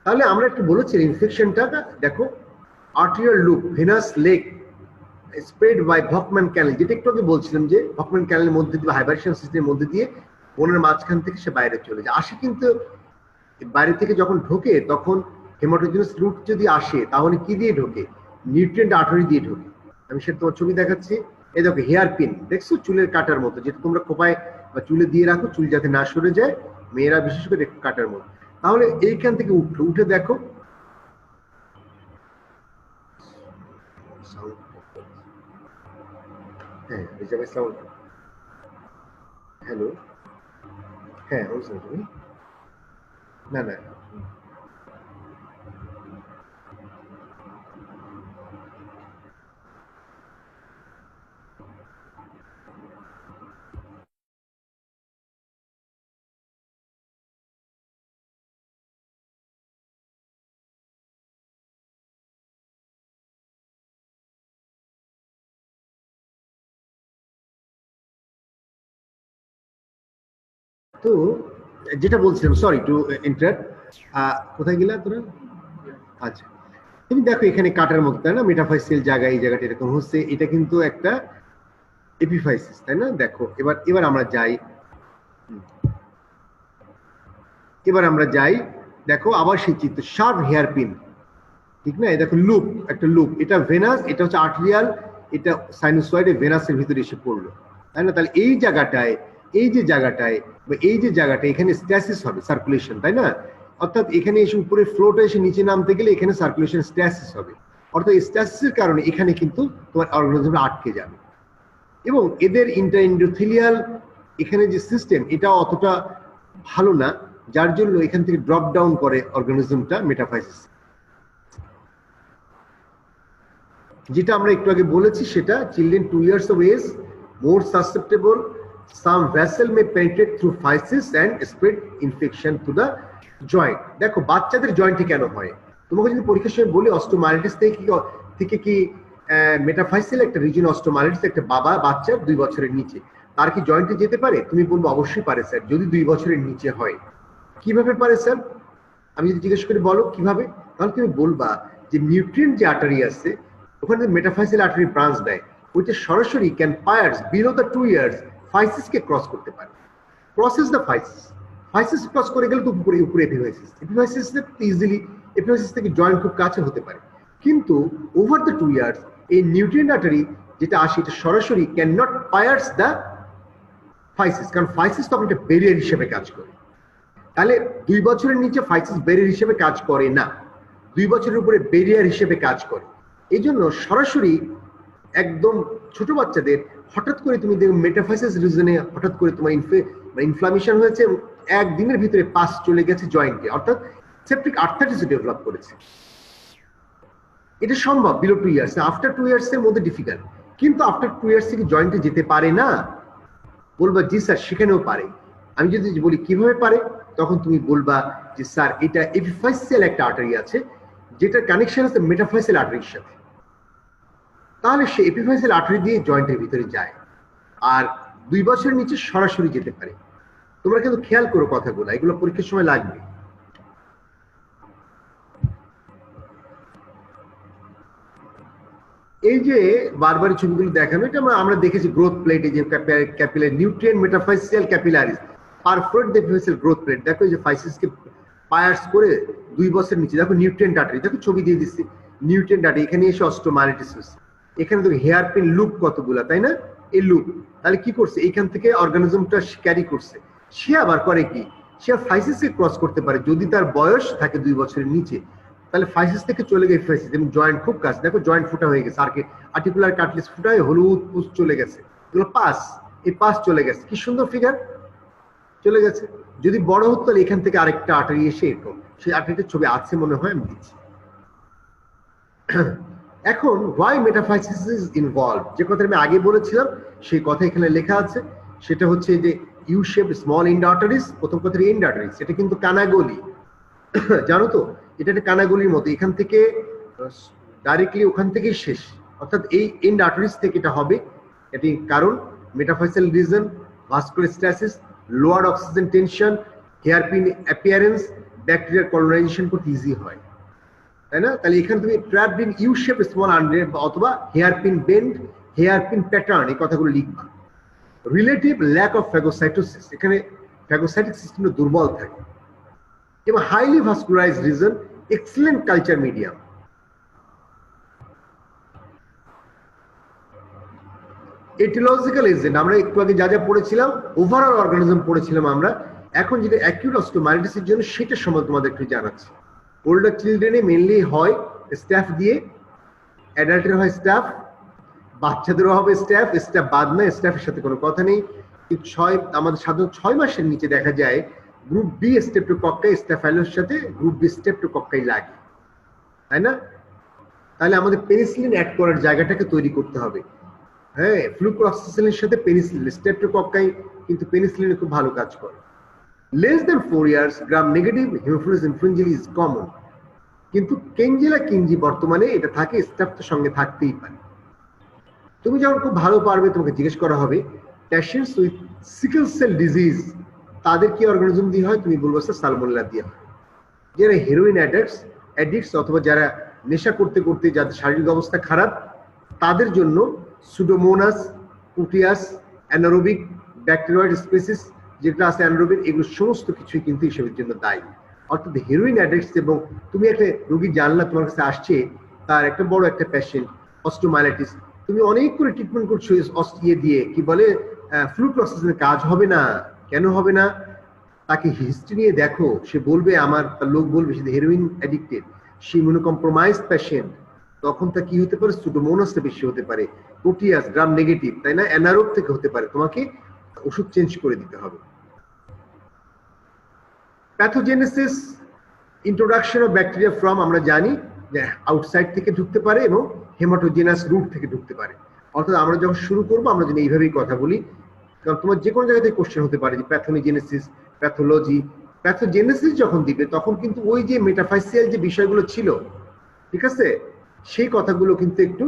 তাহলে আমরা একটু বলেছি ইনফেকশনটা দেখো, arterial loop, venous lake, spread by Volkmann canal, যেটা একটু আগে বলছিলাম যে ভকম্যান ক্যানেলের মধ্যে দিয়ে, হাইবারেশন সিস্টেমের মধ্যে দিয়ে বোনের মাঝখান থেকে সে বাইরে চলে যায়, আসে। কিন্তু বাইরে থেকে যখন ঢোকে তখন হেমাটোজেনাস রুট যদি আসে তাহলে কি দিয়ে ঢোকে? নিউট্রিয়েন্ট আর্টারি দিয়ে ঢোকে। আমি সেটা তোমার ছবি দেখাচ্ছি, এই দেখো হেয়ার পিন, দেখছো চুলের কাটার মতো, যেটা তোমরা খোপায় বা চুলে দিয়ে রাখো, চুল যাতে না সরে যায়, মেয়েরা বিশেষ করে কাটার মতো। তাহলে এইখান থেকে উঠলো, উঠে দেখো হ্যাঁ রিজার্ভ ইসলাম, হ্যালো, হ্যাঁ তুমি না না তো যেটা বলছিলাম, সরি টু ইন্টারাপ্ট, কোথায় গেলা তোরা? আচ্ছা, তুমি দেখো এখানে কাটার মতো তাই না, মেটাফাইসিয়াল জায়গা, এই জায়গাটা এরকম হচ্ছে, এটা কিন্তু একটা এপিফাইসিস তাই না। দেখো এবার এবার আমরা যাই, এবার আমরা যাই, দেখো আবার সেই চিত্র, শার্প হেয়ার পিন, ঠিক না, এই দেখো লুপ, একটা লুপ, এটা ভেনাস, এটা হচ্ছে আর্টেরিয়াল, এটা সাইনোসয়েডে ভেনাসের ভিতরে এসে পড়লো তাই না। তাহলে এই জায়গাটায়, এই যে জায়গাটায় বা এই যে জায়গাটা, এখানে স্ট্যাসিস হবে, সার্কুলেশন তাই না, অর্থাৎ এখানে এসে উপরে ফ্লোটা এসে নিচে নামতে গেলে এখানে সার্কুলেশন স্ট্যাসিস হবে, অর্থাৎ স্ট্যাসিসের কারণে এখানে কিন্তু তোমার অর্গানিজমটা আটকে যাবে। এবং এদের ইন্টারএন্ডোথেলিয়াল এখানে যে সিস্টেম, এটা অতটা ভালো না, যার জন্য এখান থেকে ড্রপ ডাউন করে অর্গানিজমটা মেটাফাইসিস। যেটা আমরা একটু আগে বলেছি, সেটা children 2 years of age more susceptible, some vessel may penetrate through physis and spread infection to the joint। দেখো বাচ্চাদের জয়েন্টে কেন হয়, তোমাকে যদি পরীক্ষার সময় বলি অস্টোমাইলিটিস থেকে কি মেটাফাইসিয়াল একটা রিজন, অস্টোমাইলিটিস একটা বাবা বাচ্চা 2 বছরের নিচে, তার কি জয়েন্টে যেতে পারে? তুমি বলবো অবশ্যই পারে স্যার, যদি 2 বছরের নিচে হয়। কিভাবে পারে স্যার? আমি যদি জিজ্ঞেস করি বলো কিভাবে, তাহলে তুমি বলবা যে নিউট্রিয়েন্ট যে আর্টারি আছে ওখানে মেটাফাইসিয়াল আর্টারি ব্রাঞ্চ দেয়, ওইটা সরাসরি can pierce below the 2 years ফাইসিসকে ক্রস করতে পারে, crosses the physis, physis cross করে গেলে তো উপরে উপরে এপিফাইসিস, এপিফাইসিস ইজিলি এপিফাইসিস থেকে জয়েন্ট খুব কাছে হতে পারে। কিন্তু ওভার দ্য 2 years এই নিউট্রিয়েন্ট আর্টারি যেটা আসে, এটা সরাসরি can not pierce the physis, কারণ ফাইসিস তখন একটা ব্যারিয়ার হিসেবে কাজ করে। তাহলে 2 বছরের নিচে ফাইসিস ব্যারিয়ার হিসেবে কাজ করে না, 2 বছরের উপরে ব্যারিয়ার হিসেবে কাজ করে। এই জন্য সরাসরি একদম ছোট বাচ্চাদের হঠাৎ করে তুমি দেখো মেটাফাইসিস রিজনে হঠাৎ করে তোমার ইনফ্লামেশন হয়েছে, একদিনের ভিতরে পাস চলে গেছে জয়েন্টে, অর্থাৎ সেপটিক আর্থাইটিস ডেভেলপ করেছে। এটা সম্ভব বিলো 2 years, আফটার 2 years এর মধ্যে ডিফিকাল্ট, কিন্তু আফটার 2 years থেকে জয়েন্টে যেতে পারে না? বলবা জি স্যার সেখানেও পারে। আমি যদি বলি কিভাবে পারে, তখন তুমি বলবা যে স্যার এটা এপিফাইসিয়াল একটা আর্টারি আছে যেটা কানেকশন আছে মেটাফাইসিয়াল আর্টারির সাথে, তাহলে সে এপিফাইসিয়াল আর্টারি দিয়ে জয়েন্টের ভিতরে যায়, আর 2 বছরের নিচে সরাসরি যেতে পারে। তোমরা কিন্তু খেয়াল করো কথাগুলো, এগুলো পরীক্ষার সময় লাগবে। এই যে বারবার ছবিগুলো দেখানো, এটা আমরা দেখেছি গ্রোথ প্লেট, এই যে capillary nutrient metaphyseal capillaries perforate the epiphyseal growth plate, দেখো এই যে ফাইসিসকে পায়ার্স করে 2 বছরের নিচে, দেখো নিউট্রিয়েন্ট আর্টারি, দেখো ছবি দিয়ে দিচ্ছি, নিউট্রিয়েন্ট আর্টারি এখানে এসে অস্টোমাইলিটিস হচ্ছে, এখানে দেখো হেয়ার পিন লুপ কতগুলা তাই না, এই লুপ, তাহলে কি করছে এইখান থেকে অর্গানিজমটা ক্যারি করছে, সে আবার করে কি, সে ফাইসিসকে ক্রস করতে পারে যদি তার বয়স থাকে 2 বছরের নিচে, তাহলে ফাইসিস থেকে চলে গেছে এপিফাইসিস, এবং জয়েন্ট খুব কাছে, দেখো জয়েন্ট ফুটা হয়ে গেছে, আর্টিকুলার কার্টিলেজ ফুটা হয়ে হলুদ পুষ চলে গেছে, এগুলো পাস, এই পাস চলে গেছে, কি সুন্দর ফিগার চলে গেছে। যদি বড় হতো তাহলে এখান থেকে আরেকটা আর্টারি এসে এরকম, সেই আর্টারিটার ছবি আছে মনে হয়, আমি দিচ্ছি। এখন হোয়াই মেটাফাইসিস ইজ ইনভলভ, যে কথা আমি আগে বলেছিলাম সেই কথা এখানে লেখা আছে, সেটা হচ্ছে যে U shape small end arteries, প্রথম কথা এন্ড আর্টারিস, এটা কিন্তু কানাগলি, জানো তো এটা একটা কানাগলির মতো, এখান থেকে ডাইরেক্টলি ওখান থেকেই শেষ, অর্থাৎ এই এন্ড আর্টারিস থেকে এটা হবে, এটি কারণ metaphyseal region, vascular stasis, lower oxygen tension, hairpin appearance, bacterial colonisation করতে ইজি হয় তাই না। তাহলে এখানে তুমি trapped in U shape small under অথবা হেয়ারপিন বেন্ড, হেয়ারপিন প্যাটার্ন, এই কথাগুলো লিখবা। রিলেটিভ ল্যাক অফ ফ্যাগোসাইটোসিস, এখানে ফ্যাগোসাইটিক সিস্টেমটা দুর্বল থাকে, এবং highly vascularise region, excellent culture medium. Aetiological agent আমরা একটু আগে যা যা পড়েছিলাম, ওভারঅল অর্গানিজম পড়েছিলাম আমরা, এখন যেটা অ্যাকিউট অস্টিওমাইলিটিসের জন্য সেটা সম্বন্ধে তোমাদের একটু জানাচ্ছি। ওল্ডার চিলড্রেনে মেনলি হয় স্ট্যাফ দিয়ে, অ্যাডাল্টের হয় স্ট্যাফ, বাচ্চাদেরও হবে স্ট্যাফ। স্ট্যাফ বাদ না, স্ট্যাফের সাথে কোনো কথা নেই। কিন্তু আমাদের সাধারণত 6 মাসের নিচে দেখা যায় গ্রুপ বি স্ট্রেপ্টোকক্কাই স্ট্যাফাইলোর সাথে গ্রুপ বি স্ট্রেপ্টোকক্কাই লাগে, তাই না? তাহলে আমাদের পেনিসিলিন অ্যাড করার জায়গাটাকে তৈরি করতে হবে। হ্যাঁ, ফ্লুক্লোক্সিসিলিনের সাথে পেনিসিলিন, স্ট্রেপ্টোকক্কাই কিন্তু পেনিসিলিনে খুব ভালো কাজ করে। Less than 4 years, gram-negative Haemophilus influenzae is common. কিন্তু কেনজেলা কিনজি বর্তমানে এটা থাকে, স্টাফ তো সঙ্গে থাকতেই পারে। তুমি যখন খুব ভালো পারবে, তোমাকে জিজ্ঞেস করা হবে patients with sickle cell disease তাদের কি অর্গানিজম দিয়ে হয়? তুমি বলবো স্যার সালমোনেলা দিয়ে হয়। যারা হেরোইন অ্যাডিক্টস অথবা যারা নেশা করতে করতে যাদের শারীরিক অবস্থা খারাপ, তাদের জন্য সুডোমোনাস, পুটিয়াস, অ্যানারোবিক, ব্যাকটেরিয়েড স্পেসিস যেটা আছে অ্যানারোবিক, এগুলো সমস্ত কিছুই কিন্তু হিসেবের জন্য দায়ী। অর্থাৎ হেরোইন অ্যাডিক্টস, এবং তুমি একটা রোগী জানলা তোমার কাছে আসছে, তার একটা বড় একটা পেশেন্ট অস্টিওমাইলাইটিস, তুমি অনেক করে ট্রিটমেন্ট করছো দিয়ে কি বলে ফ্লুক্লোক্সিসিনের কাজ হবে না। কেন হবে না? তাকে হিস্ট্রি নিয়ে দেখো, সে বলবে লোক বলবে সে হেরোইন অ্যাডিক্টেড, সে ইমিউনোকম্প্রোমাইজড পেশেন্ট, তখন তা কি হতে পারে? সুডোমোনাসটা বেশি হতে পারে, প্রোটিয়াস গ্রাম নেগেটিভ, তাই না? অ্যানারোব থেকে হতে পারে, তোমাকে ওষুধ চেঞ্জ করে দিতে হবে। Pathogenesis, introduction of bacteria from, আমরা জানি যে আউটসাইড থেকে ঢুকতে পারে এবং হেমাটোজেনাস রুট থেকে ঢুকতে পারে। অর্থাৎ আমরা যখন শুরু করবো আমরা যদি এইভাবেই কথা বলি, কারণ তোমার যে কোনো জায়গা থেকে কোশ্চেন হতে পারে যে প্যাথোজেনেসিস, প্যাথোলজি। প্যাথোজেনেসিস যখন দিবে তখন কিন্তু ওই যে মেটাফাইসিয়াল যে বিষয়গুলো ছিল, ঠিক আছে, সেই কথাগুলো কিন্তু একটু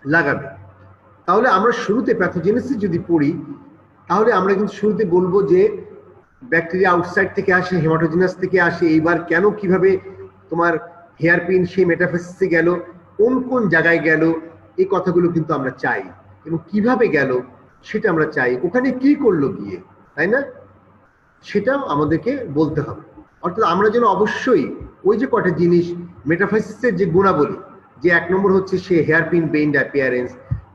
লাগাবে। তাহলে আমরা শুরুতে প্যাথোজেনেসিস যদি পড়ি, তাহলে আমরা কিন্তু শুরুতে বলবো যে ব্যাকটেরিয়া আউটসাইড থেকে আসে, হেমাটোজেনাস থেকে আসে, এইবার কেন কিভাবে তোমার হেয়ারপিন সেই মেটাফাইসিসে গেল, কোন কোন জায়গায় গেল, এই কথাগুলো কিন্তু আমরা চাই, এবং কিভাবে গেল সেটা আমরা চাই, ওখানে কি করলো গিয়ে, তাই না? সেটাও আমাদেরকে বলতে হবে। অর্থাৎ আমরা যেন অবশ্যই ওই যে কটা জিনিস মেটাফাইসিসের যে গুণাবলী, যে 1 নম্বর হচ্ছে সে হেয়ারপিন বেইন্ড অ্যাপিয়ারেন্স,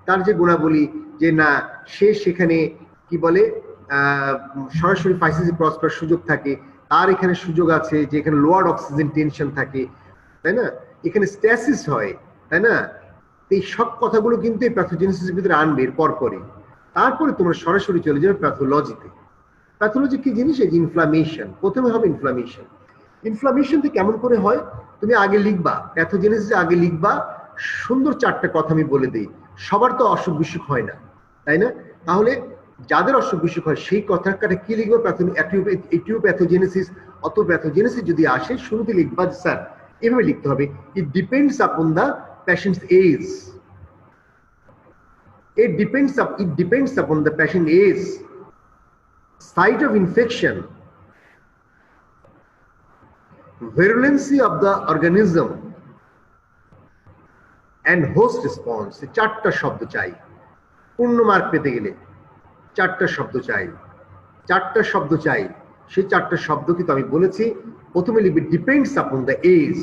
তার যে গুণাবলী যে না সে সেখানে কি বলে সরাসরি ফাইসিসে ক্রস করার সুযোগ থাকে, তার এখানে সুযোগ আছে যে এখানে লোয়ার অক্সিজেন টেনশন থাকে, তাই না? এখানে স্ট্যাসিস হয়, তাই না? এই সব কথাগুলো কিন্তু এই প্যাথোজেনেসিসের ভিতরে আনবে পর পরে। তারপরে তোমরা সরাসরি চলে যাবে প্যাথোলজিতে। প্যাথোলজি কি জিনিস? এই ইনফ্লামেশন, প্রথমে হবে ইনফ্লামেশন। ইনফ্লামেশনটা কেমন করে হয় তুমি আগে লিখবা, প্যাথোজেনেসিস আগে লিখবা। সুন্দর 4টা কথা আমি বলে দিই। সবার তো অসুখ বিসুখ হয় না, তাই না? তাহলে যাদের অসুখ বিসুখ হয় সেই কথাটা কি লিখবো? এটিওপ্যাথোজেনেসিস। অত প্যাথোজেনেসিস যদি আসে শুরুতে লিখবা স্যার এভাবে লিখতে হবে, it depends upon the patient's age. It depends upon the patient age, site of infection, virulency of the organism, and host response. 4টা শব্দ চাই পূর্ণ মার্ক পেতে গেলে, 4টা শব্দ চাই, 4টা শব্দ চাই। সেই 4টা শব্দ কিন্তু আমি বলেছি, প্রথমে লিখবে ডিপেন্ডস আপন দ্য এজ,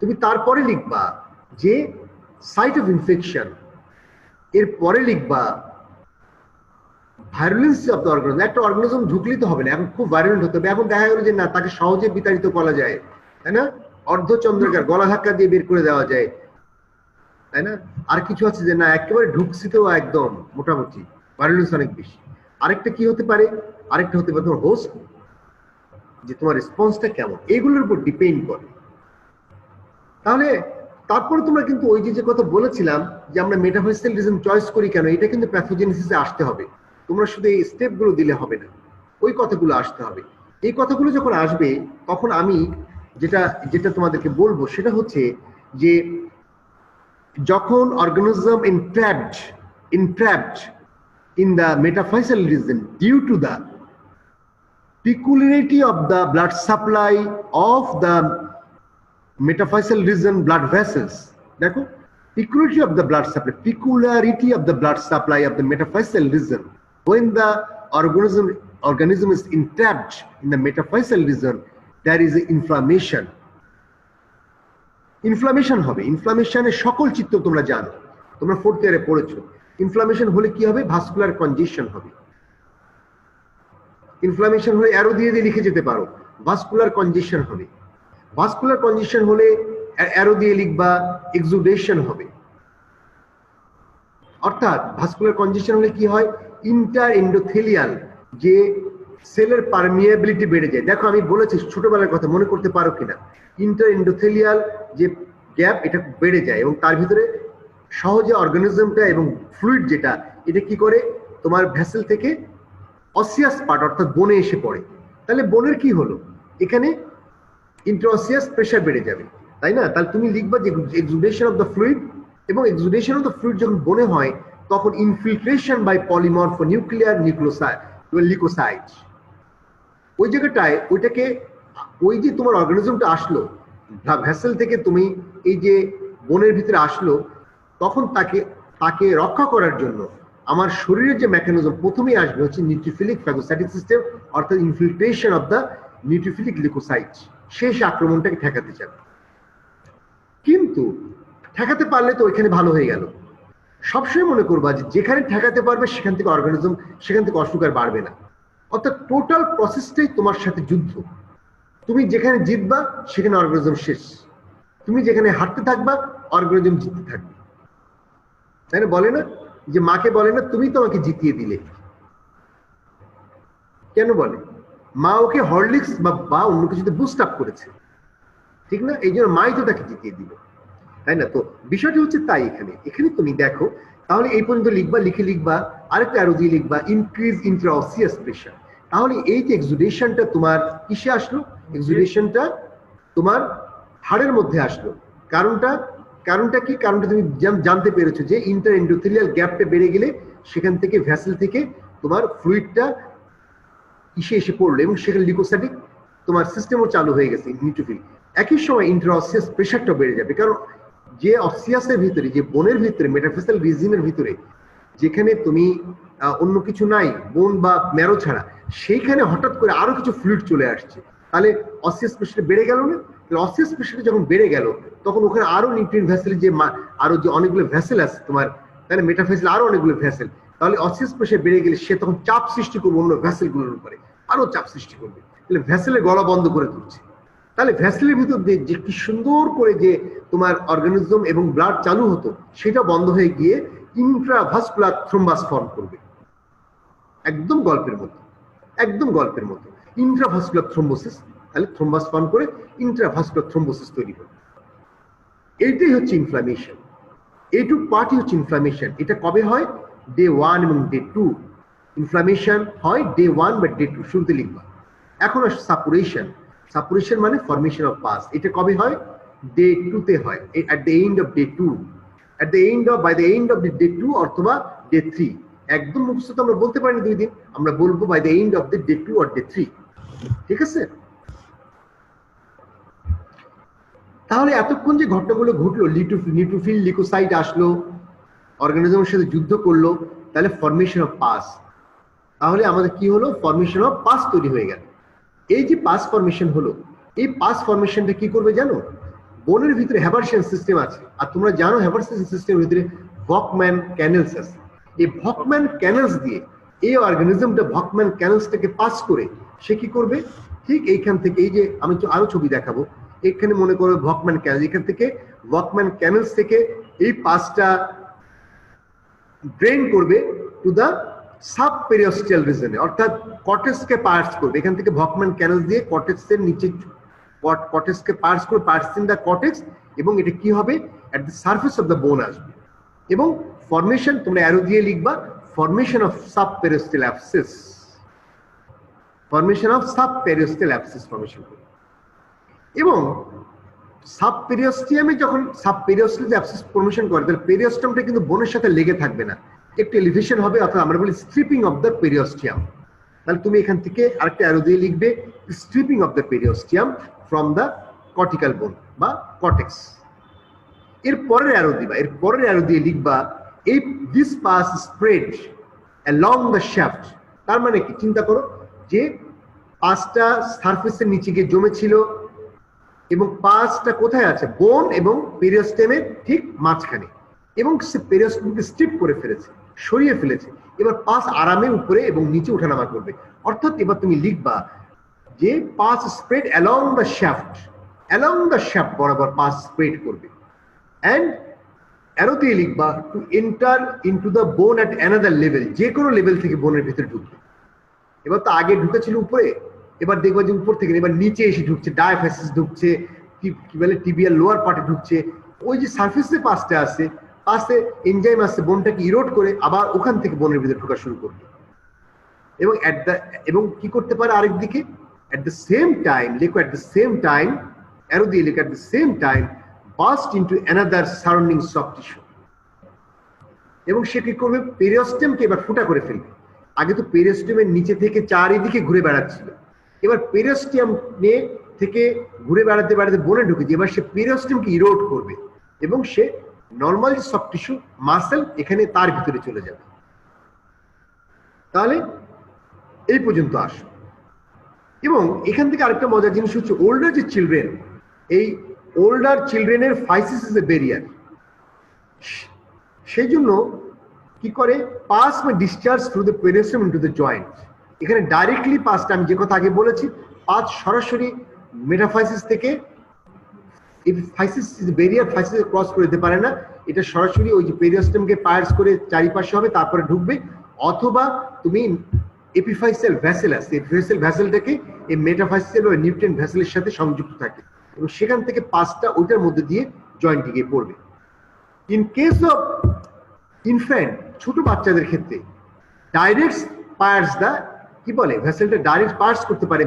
তুমি তারপরে লিখবা যে সাইট অফ ইনফেকশন, এরপরে লিখবা ভাইরুলেন্সি অফ দ্য অর্গানিজম। একটা অর্গানিজম ঢুকলেই তো হবে না, এখন খুব ভাইরুলেন্ট হতে হবে। এখন দেখা গেল যে না, তাকে সহজে বিতাড়িত করা যায়, তাই না? অর্ধচন্দ্রাকার গলা ধাক্কা দিয়ে বের করে দেওয়া যায়, তাই না? আর কিছু আছে যে না একেবারে ঢুকছিতেও একদম মোটামুটি ভাইরুলেন্স অনেক বেশি। আরেকটা কি হতে পারে? আরেকটা হতে পারে তোমার হোস্ট, যে তোমার রেসপন্সটা কেমন, এগুলোর উপর ডিপেন্ড করে। তাহলে তারপরে তোমরা কিন্তু ওই যে কথা বলেছিলাম যে আমরা মেটাফাইসিয়াল রিজন চয়েস করি কেন, এটা কিন্তু প্যাথোজেনেসিসে আসতে হবে। তোমরা শুধু এই স্টেপগুলো দিলে হবে না, ওই কথাগুলো আসতে হবে। এই কথাগুলো যখন আসবে তখন আমি যেটা তোমাদেরকে বলবো সেটা হচ্ছে যে যখন organism entrapped in the metaphyseal region due to the peculiarity of the blood supply of the metaphyseal region blood vessels. দেখো, peculiarity of the blood supply of the metaphyseal region. When the organism is entrapped in the metaphyseal region, there is inflammation. Inflammation হবে। ইনফ্লামেশনের সকল চিত্র তোমরা জানো, তোমরা 4th ইয়ারে পড়েছো। Inflammation হলে কি হবে? ভাস্কুলার কনজেশন হবে। ইনফ্লামেশন হলে অ্যারো দিয়ে দিয়ে লিখে যেতে পারো। ভাস্কুলার কনজেশন হবে, ভাস্কুলার কনজেশন হলে অ্যারো দিয়ে লিখবা এক্সুডেশন হবে। অর্থাৎ ভাস্কুলার কনজেশন হলে কি হয়, ইন্টার এন্ডোথেলিয়াল যে সেলের পারমিয়াবিলিটি বেড়ে যায়। দেখো আমি বলেছি ছোটবেলার কথা, মনে করতে পারো কিনা, ইন্টার এন্ডোথেলিয়াল যে গ্যাপ এটা বেড়ে যায় এবং তার ভিতরে সহজে অর্গানিজমটা এবং ফ্লুইড যেটা এটা কি করে তোমার ভেসেল থেকে অসিয়াস পার্ট অর্থাৎ বোনে এসে পড়ে। তাহলে বোনের কি হলো, এখানে ইন্ট্রাঅসিয়াস প্রেসার বেড়ে যাবে, তাই না? তাহলে তুমি লিখবা যে এক্সুডেশন অফ দ্য ফ্লুইড, এবং এক্সুডেশন অফ দ্য ফ্লুইড যখন বনে হয় তখন ইনফিল্ট্রেশন বাই পলিমরফো নিউক্লিয়ার লিউকোসাইট, ওই জায়গাটায় ওইটাকে, ওই যে তোমার অর্গানিজমটা আসলো ভেসেল থেকে, তুমি এই যে বনের ভিতরে আসলো, তখন তাকে রক্ষা করার জন্য আমার শরীরের যে মেকানিজম প্রথমেই আসবে হচ্ছে নিউট্রোফিলিক ফ্যাগোসাইটিক সিস্টেম, অর্থাৎ infiltration of the neutrophilic leucocyte, শেষ আক্রমণটাকে ঠেকাতে চাবে। কিন্তু ঠেকাতে পারলে তো ওইখানে ভালো হয়ে গেল। সবসময় মনে করবা যে যেখানে ঠেকাতে পারবে সেখান থেকে অর্গানিজম, সেখান থেকে অসুখ আর বাড়বে না। অর্থাৎ টোটাল প্রসেসটাই তোমার সাথে যুদ্ধ। তুমি যেখানে জিতবা সেখানে অর্গানিজম শেষ, তুমি যেখানে হারতে থাকবা অর্গানিজম জিততে থাকবে। তাই না? বলে না যে মাকে বলে না তুমি তো আমাকে জিতিয়ে দিলে, কেন বলে? মা ওকে হরলিক্স বা অন্য কিছুতে বুস্ট আপ করেছে, ঠিক না? এই জন্য মাই তো তাকে জিতিয়ে দিল, তাই না? তো বিষয়টি হচ্ছে তাই। এখানে তুমি দেখো, তাহলে এই পর্যন্ত লিখবা, লিখবা আরেকটা অ্যারো দিয়ে লিখবা ইনক্রিজ ইন্ট্রাঅসিয়াস প্রেসার। তাহলে এই যে এক্সুডেশনটা তোমার কিসে আসলো, এক্সুডেশনটা তোমার হাড়ের মধ্যে আসলো। কারণটা কি? কারণটা তুমি জানতে পেরেছো যে ইন্টার এন্ডোথেলিয়াল গ্যাপটা বেড়ে গেলে সেখান থেকে ভেসেল থেকে তোমার ফ্লুইডটা কিসে এসে পড়লো এবং সেখানে লিউকোসাইটিক তোমার সিস্টেমও চালু হয়ে গেছে, নিউট্রোফিল। একই সময় ইন্ট্রাঅসিয়াস প্রেসারটা বেড়ে যাবে, কারণ যে অসিয়াসের ভিতরে, যে বোনের ভিতরে, মেটাফিজিক্যাল রিজিয়নের ভিতরে যেখানে তুমি অন্য কিছু নাই, বোন বা ম্যারো ছাড়া, সেইখানে হঠাৎ করে আরো কিছু ফ্লুইড চলে আসছে, তাহলে অসিয়াস প্রেসার বেড়ে গেল না? অসিয়াস প্রেসার যখন বেড়ে গেল তখন ওখানে আরো নিউট্রিয়েন্ট ভেসেল, যে আরো যে অনেকগুলো ভেসেল আছে তোমার, তাহলে মেটাফিজিক্যাল আরো অনেকগুলো ভেসেল, তাহলে অসিয়াস প্রেসার বেড়ে গেলে সে তখন চাপ সৃষ্টি করবে অন্য ভেসেলগুলোর উপরে, আরো চাপ সৃষ্টি করবে, তাহলে ভেসেলের গলা বন্ধ করে তুলছে। তাহলে ভেসেলের ভিতর দিয়ে যে কি সুন্দর করে যে তোমার অর্গানিজম এবং ব্লাড চালু হতো, সেটা বন্ধ হয়ে গিয়ে ইন্ট্রাভাস্কুলার থ্রোম্বাস ফর্ম করবে। একদম গল্পের মতো, একদম গল্পের মতো ইন্ট্রাভাস্কুলার থ্রোম্বোসিস, তাহলে থ্রোম্বাস ফর্ম করে ইন্ট্রাভাস্কুলার থ্রোম্বোসিস তৈরি হবে। এইটাই হচ্ছে ইনফ্লামেশন, এইটুক পার্টই হচ্ছে ইনফ্লামেশন। এটা কবে হয়? ডে 1 এবং ডে 2। ইনফ্লামেশন হয় ডে 1 বা ডে 2, শুনতে লিখবা। এখন আসে সাপুরেশন। সাপুরেশন মানে ফরমেশন অফ পাস। এটা কবে হয়? ডে 2 তে হয়, at the end of day 2, by the end of day 2 অথবা ডে 3। একদম মুখস্থ তো আমরা বলতে পারিনি 2 দিন, আমরা বলবো by the end of day 2 or day 3, ঠিক আছে? তাহলে এতক্ষণ যে ঘটনাগুলো ঘটলো, নিউট্রোফিল লিউকোসাইট আসলো, অর্গানিজমের সাথে যুদ্ধ করলো, তাহলে ফরমেশন অফ পাস। তাহলে আমাদের কি হলো? ফরমেশন অফ পাস তৈরি হয়ে গেল। এই যে পাস ফরমেশন হলো, এই পাস ফরমেশনটা কি করবে জানো? বোনের ভিতরে হ্যাভারশিয়ান সিস্টেম আছে, আর তোমরা জানো হ্যাভারশিয়ান সিস্টেমের ভিতরে ভকম্যান ক্যানেলস আছে। এই ভকম্যান ক্যানেলস দিয়ে এই অর্গানিজমটা ভকম্যান ক্যানেলসটাকে পাস করে সে কি করবে? ঠিক এইখান থেকে, এই যে আমি আরো ছবি দেখাবো, এখানে মনে করো ভকম্যান ক্যানেল, এখান থেকে ভকম্যান ক্যানেলস থেকে এই পাসটা ড্রেন করবে টু দা সাব পেরিওস্টাল রিজনে, অর্থাৎ কর্টেক্সকে পার্স করবে। এখান থেকে ভকম্যান ক্যানেল দিয়ে কর্টেক্সের নিচে, কর্টেক্সকে পার্স করে, পার্স ইন দা কর্টেক্স, এবং এটা কি হবে? At the surface of the bone আসবে। এবং ফরমেশন তোমরা অ্যারো দিয়ে লিখবা, formation of subperiosteal abscess, formation of subperiosteal abscess formation করবে। এবং সাব পেরিওস্টিয়ামে যখন সাব পেরিওস্টাল অ্যাবসেস ফরমেশন করে, তাহলে পেরিওস্টামটা কিন্তু বোনের সাথে লেগে থাকবে না, একটু এলিভেশন হবে, অর্থাৎ আমরা বলি স্ট্রিপিং অফ দ্য পেরিওস্টিয়াম। তাহলে তুমি এখান থেকে আরেকটা অ্যারো দিয়ে লিখবে stripping of the periosteum from the cortical বোন বা কর্টেক্স। এর পরের অ্যারো দিবা, এর পরের অ্যারো দিয়ে লিখবা এই this pass spread along the shaft. তার মানে কি? চিন্তা করো যে পাসটা সারফেসের নিচে গিয়ে জমেছিল এবং পাসটা কোথায় আছে? বোন এবং পেরিওস্টেমের ঠিক মাঝখানে, এবং সে পেরিওস্টেমকে স্ট্রিপ করে ফেলেছে। সরিয়ে ফেলেছে, এবার পাস আরামে উপরে এবং নিচে ওঠানামা করবে। অর্থাৎ এবার তুমি লিখবা যে pass spread along the shaft বরাবর পাস স্প্রেড করবে। অ্যান্ড অ্যারো দিয়ে লিখবা to enter into the bone at another level, যে কোনো লেভেল থেকে বোনের ভিতরে ঢুকবে। এবার তো আগে ঢুকেছিল উপরে, এবার দেখবা যে উপর থেকে এবার নিচে এসে ঢুকছে, ডায়াফাইসিস ঢুকছে, কি বলে টিবিয়াল লোয়ার পার্টে ঢুকছে। ওই যে সার্ফেসে পাসটা আছে, পাসে এনজাইম আছে, বোনটাকে ইরোড করে আবার ওখান থেকে বোনের ভিতরে ঢোকা শুরু করবে। এবং কি করতে পারে আরেক দিকে, at the same time লিখো, at the same time arrow দিয়ে লিখো, at the same time burst into another surrounding soft tissue। এবং সে কি করবে, পেরিওস্টেমকে এবার ফুটা করে ফেলবে। আগে তো পেরিওস্টেমের নিচে থেকে চারিদিকে ঘুরে বেড়াচ্ছিল, এবার পেরিওস্টেম থেকে ঘুরে বেড়াতে বেড়াতে বনে ঢুকেছে, এবার সে পেরিওস্টেমকে ইরোড করবে এবং সে নর্মাল যে সফট টিস্যু মাসেল এখানে তার ভিতরে চলে যাবে। তাহলে এই পর্যন্ত আসো। এবং এখান থেকে আরেকটা মজার জিনিস হচ্ছে, ওল্ডার যে চিলড্রেন, এই ওল্ডার চিলড্রেনের ফাইসিস ইজ এ ব্যারিয়ার। সেই জন্য কি করে, পাস বা discharge through the periosteum into the joint. এখানে ডাইরেক্টলি পাসটা, আমি যে কথা আগে বলেছি, পাস সরাসরি মেটাফাইসিস থেকে, ফাইসিস ব্যারিয়ার ফাইসিস ক্রস করে দিতে পারে না, এটা সরাসরি ওই যে পেরিওস্টেমকে পায়ার্স করে চারিপাশে হবে, তারপরে ঢুকবে। অথবা তুমি এপিফাইসিয়াল ভ্যাসেল আছে, এপিফাইসিয়াল ভ্যাসেলটাকে এই মেটাফাইসিয়াল বা নিউট্রিয়েন্ট ভ্যাসেলের সাথে সংযুক্ত থাকে এবং সেখান থেকে পাসটা ওইটার মধ্যে দিয়ে জয়েন্টে গিয়ে পড়বে। ইন কেস অফ ইনফ্যান্ট, ছোট বাচ্চাদের ক্ষেত্রে ডাইরেক্ট পায়ার্স দা কি বলে, ভ্যাসেলটা ডাইরেক্ট পার্স করতে পারে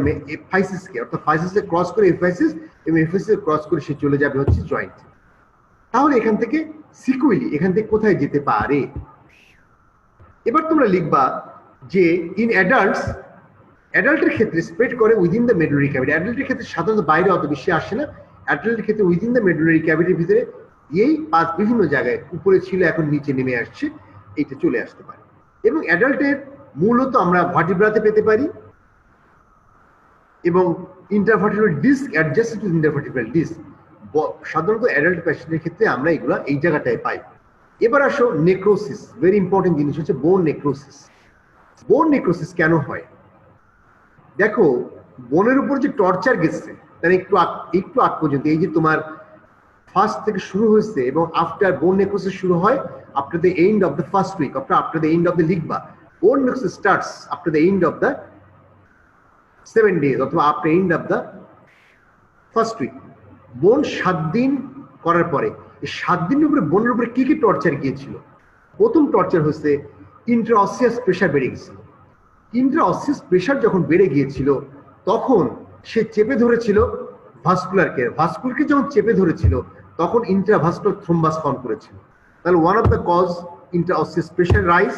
ফাইসিসকে, অর্থাৎ ফাইসিসকে ক্রস করে এফাইসিস এবং এফাইসিস ক্রস করে সে চলে যাবে হচ্ছে জয়েন্ট। তাহলে এখান থেকে সিকুয়েলি এখান থেকে কোথায় যেতে পারে। এবার তোমরা লিখবা যে ইন অ্যাডাল্টের ক্ষেত্রে স্প্রেড করে উইদিন দ্য মেডুলারি ক্যাভিটি। অ্যাডাল্টের ক্ষেত্রে সাধারণত বাইরে অত বেশি আসে না, অ্যাডাল্টের ক্ষেত্রে উইদিন দ্য মেডুলারি ক্যাভিটির ভিতরে দিয়েই পাস বিভিন্ন জায়গায়, উপরে ছিল এখন নিচে নেমে আসছে, এইটা চলে আসতে পারে। এবং অ্যাডাল্টের মূলত আমরা ভার্টিব্রাতে পেতে পারি এবং intervertebral disc adjusted to intervertebral disc, সাধারণত অ্যাডাল্ট পেশেন্টের ক্ষেত্রে আমরা এগুলো এই জায়গাটায় পাই। এবার আসো নেক্রোসিস, ভেরি ইম্পর্টেন্ট জিনিস হচ্ছে বোন নেক্রোসিস। বোন নেক্রোসিস কেন হয়? দেখো, বোনের উপর যে টর্চার গেছে তার একটু আগ পর্যন্ত, এই যে তোমার ফার্স্ট থেকে শুরু হয়েছে এবং আফটার বোন নেক্রোসিস শুরু হয় after the end of the first week, after the end of the লিখবা bone necrosis starts after the end of the 7 days অথবা after end of the first week. Bone 7 দিন করার পরে, এই 7 দিনের উপরে বোনের উপরে কি কি টর্চার গিয়েছিল? প্রথম টর্চার হচ্ছে ইন্ট্রাঅসিয়াস প্রেশার বেড়ে গেছিল। ইন্ট্রাঅসিয়াস প্রেশার যখন বেড়ে গিয়েছিল তখন সে চেপে ধরেছিল ভাস্কুলারকে যখন চেপে ধরেছিল তখন ইন্ট্রাভাস্কুলার থ্রোম্বাস ফর্ম করেছিল। তাহলে one of the cause intraosseous pressure rise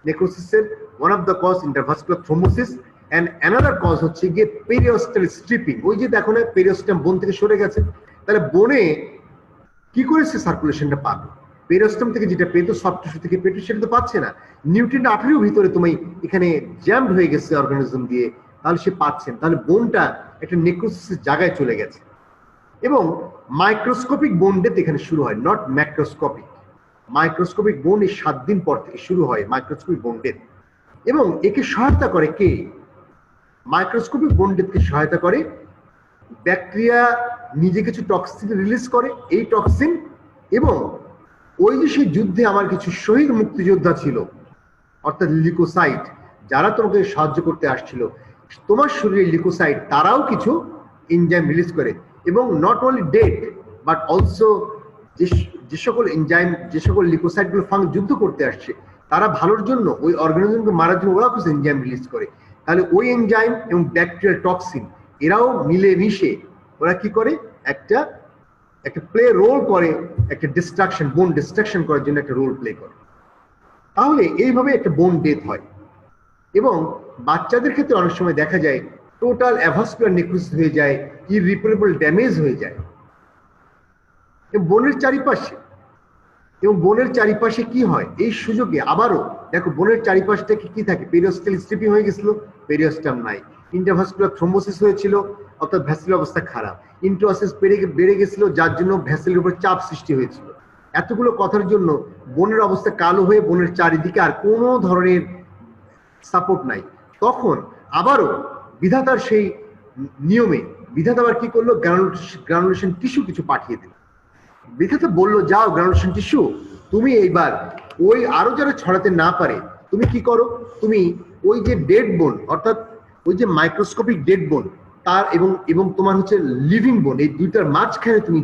নেক্রোসিসের, one of the cause intravascular thrombosis, and another cause হচ্ছে গিয়ে পেরিওস্টাল স্ট্রিপিং। ওই যে দেখো না পেরিওস্টাম বোন থেকে সরে গেছে, তাহলে বোনে কি করে সে সার্কুলেশনটা পাবে? পেরিওস্টাম থেকে যেটা পেতো সফট টিস্যু থেকে পেতো সেটা তো পাচ্ছে না, নিউট্রিয়েন্ট আঠেরো ভিতরে তুমি এখানে জ্যামড হয়ে গেছে অর্গানিজম দিয়ে, তাহলে সে পাচ্ছে না। তাহলে বোনটা একটা নেক্রোসিসের জায়গায় চলে গেছে। এবং মাইক্রোস্কোপিক বোন ডেথ এখানে শুরু হয়, নট ম্যাক্রোস্কোপিক। মাইক্রোস্কোপিক বোন এই 7 দিন পর থেকে শুরু হয় মাইক্রোস্কোপিক বোন ডেথ। এবং একে সহায়তা করে কে? মাইক্রোস্কোপিক বোন ডেথকে সহায়তা করে ব্যাকটেরিয়া, নিজে কিছু টক্সিন রিলিজ করে, এই টক্সিন এবং ওই যে সেই যুদ্ধে আমার কিছু শহীদ মুক্তিযোদ্ধা ছিল অর্থাৎ লিউকোসাইট, যারা তোমাকে সাহায্য করতে আসছিল, তোমার শরীরে লিউকোসাইট তারাও কিছু এনজাইম রিলিজ করে। এবং not only dead but also যে সকল এনজাইম, যে সকল লিউকোসাইটগুলো যুদ্ধ করতে আসছে তারা ভালোর জন্য, ওই অর্গানিজমকে মারার জন্য ওরা কিছু এনজাইম রিলিজ করে। তাহলে ওই এনজাইম এবং ব্যাকটেরিয়াল টক্সিন এরাও মিলে মিশে ওরা কি করে, একটা প্লে রোল করে, একটা ডিস্ট্রাকশন, বোন ডিস্ট্রাকশন করার জন্য একটা রোল প্লে করে। তাহলে এইভাবে একটা বোন ডেথ হয়। এবং বাচ্চাদের ক্ষেত্রে অনেক সময় দেখা যায় টোটাল অ্যাভাস্কুলার নেক্রোসিস হয়ে যায়, ইররিপারেবল ড্যামেজ হয়ে যায় বোনের চারিপাশে। এবং বোনের চারিপাশে কি হয়, এই সুযোগে আবারও দেখো বোনের চারিপাশ থেকে কি থাকে, পেরিওস্টাল স্ট্রিপিং হয়ে গেছিল, পেরিওস্টাম নাই, ইন্টারভাস্কুলার থ্রোম্বোসিস হয়েছিল অর্থাৎ ভ্যাসেলের অবস্থা খারাপ, ইন্ট্রাঅসিয়াস বেড়ে গেছিল যার জন্য ভ্যাসেলের উপর চাপ সৃষ্টি হয়েছিল। এতগুলো কথার জন্য বনের অবস্থা কালো হয়ে বনের চারিদিকে আর কোনো ধরনের সাপোর্ট নাই, তখন আবারও বিধাতার সেই নিয়মে বিধাতা আবার কি করলো, গ্রানুলেশন টিস্যু কিছু পাঠিয়ে দিল। বিধাতা বললো, যাও গ্রানুলেশন টিস্যু, তুমি এইবার ওই আরো যারা ছড়াতে না পারে তুমি কি করো, তুমি ওই যে ডেড বোন, অর্থাৎ ওই যে মাইক্রোস্কোপিক ডেড বোন তার এবং তোমার হচ্ছে লিভিং বোন, এই দুইটার মাঝখানে তুমি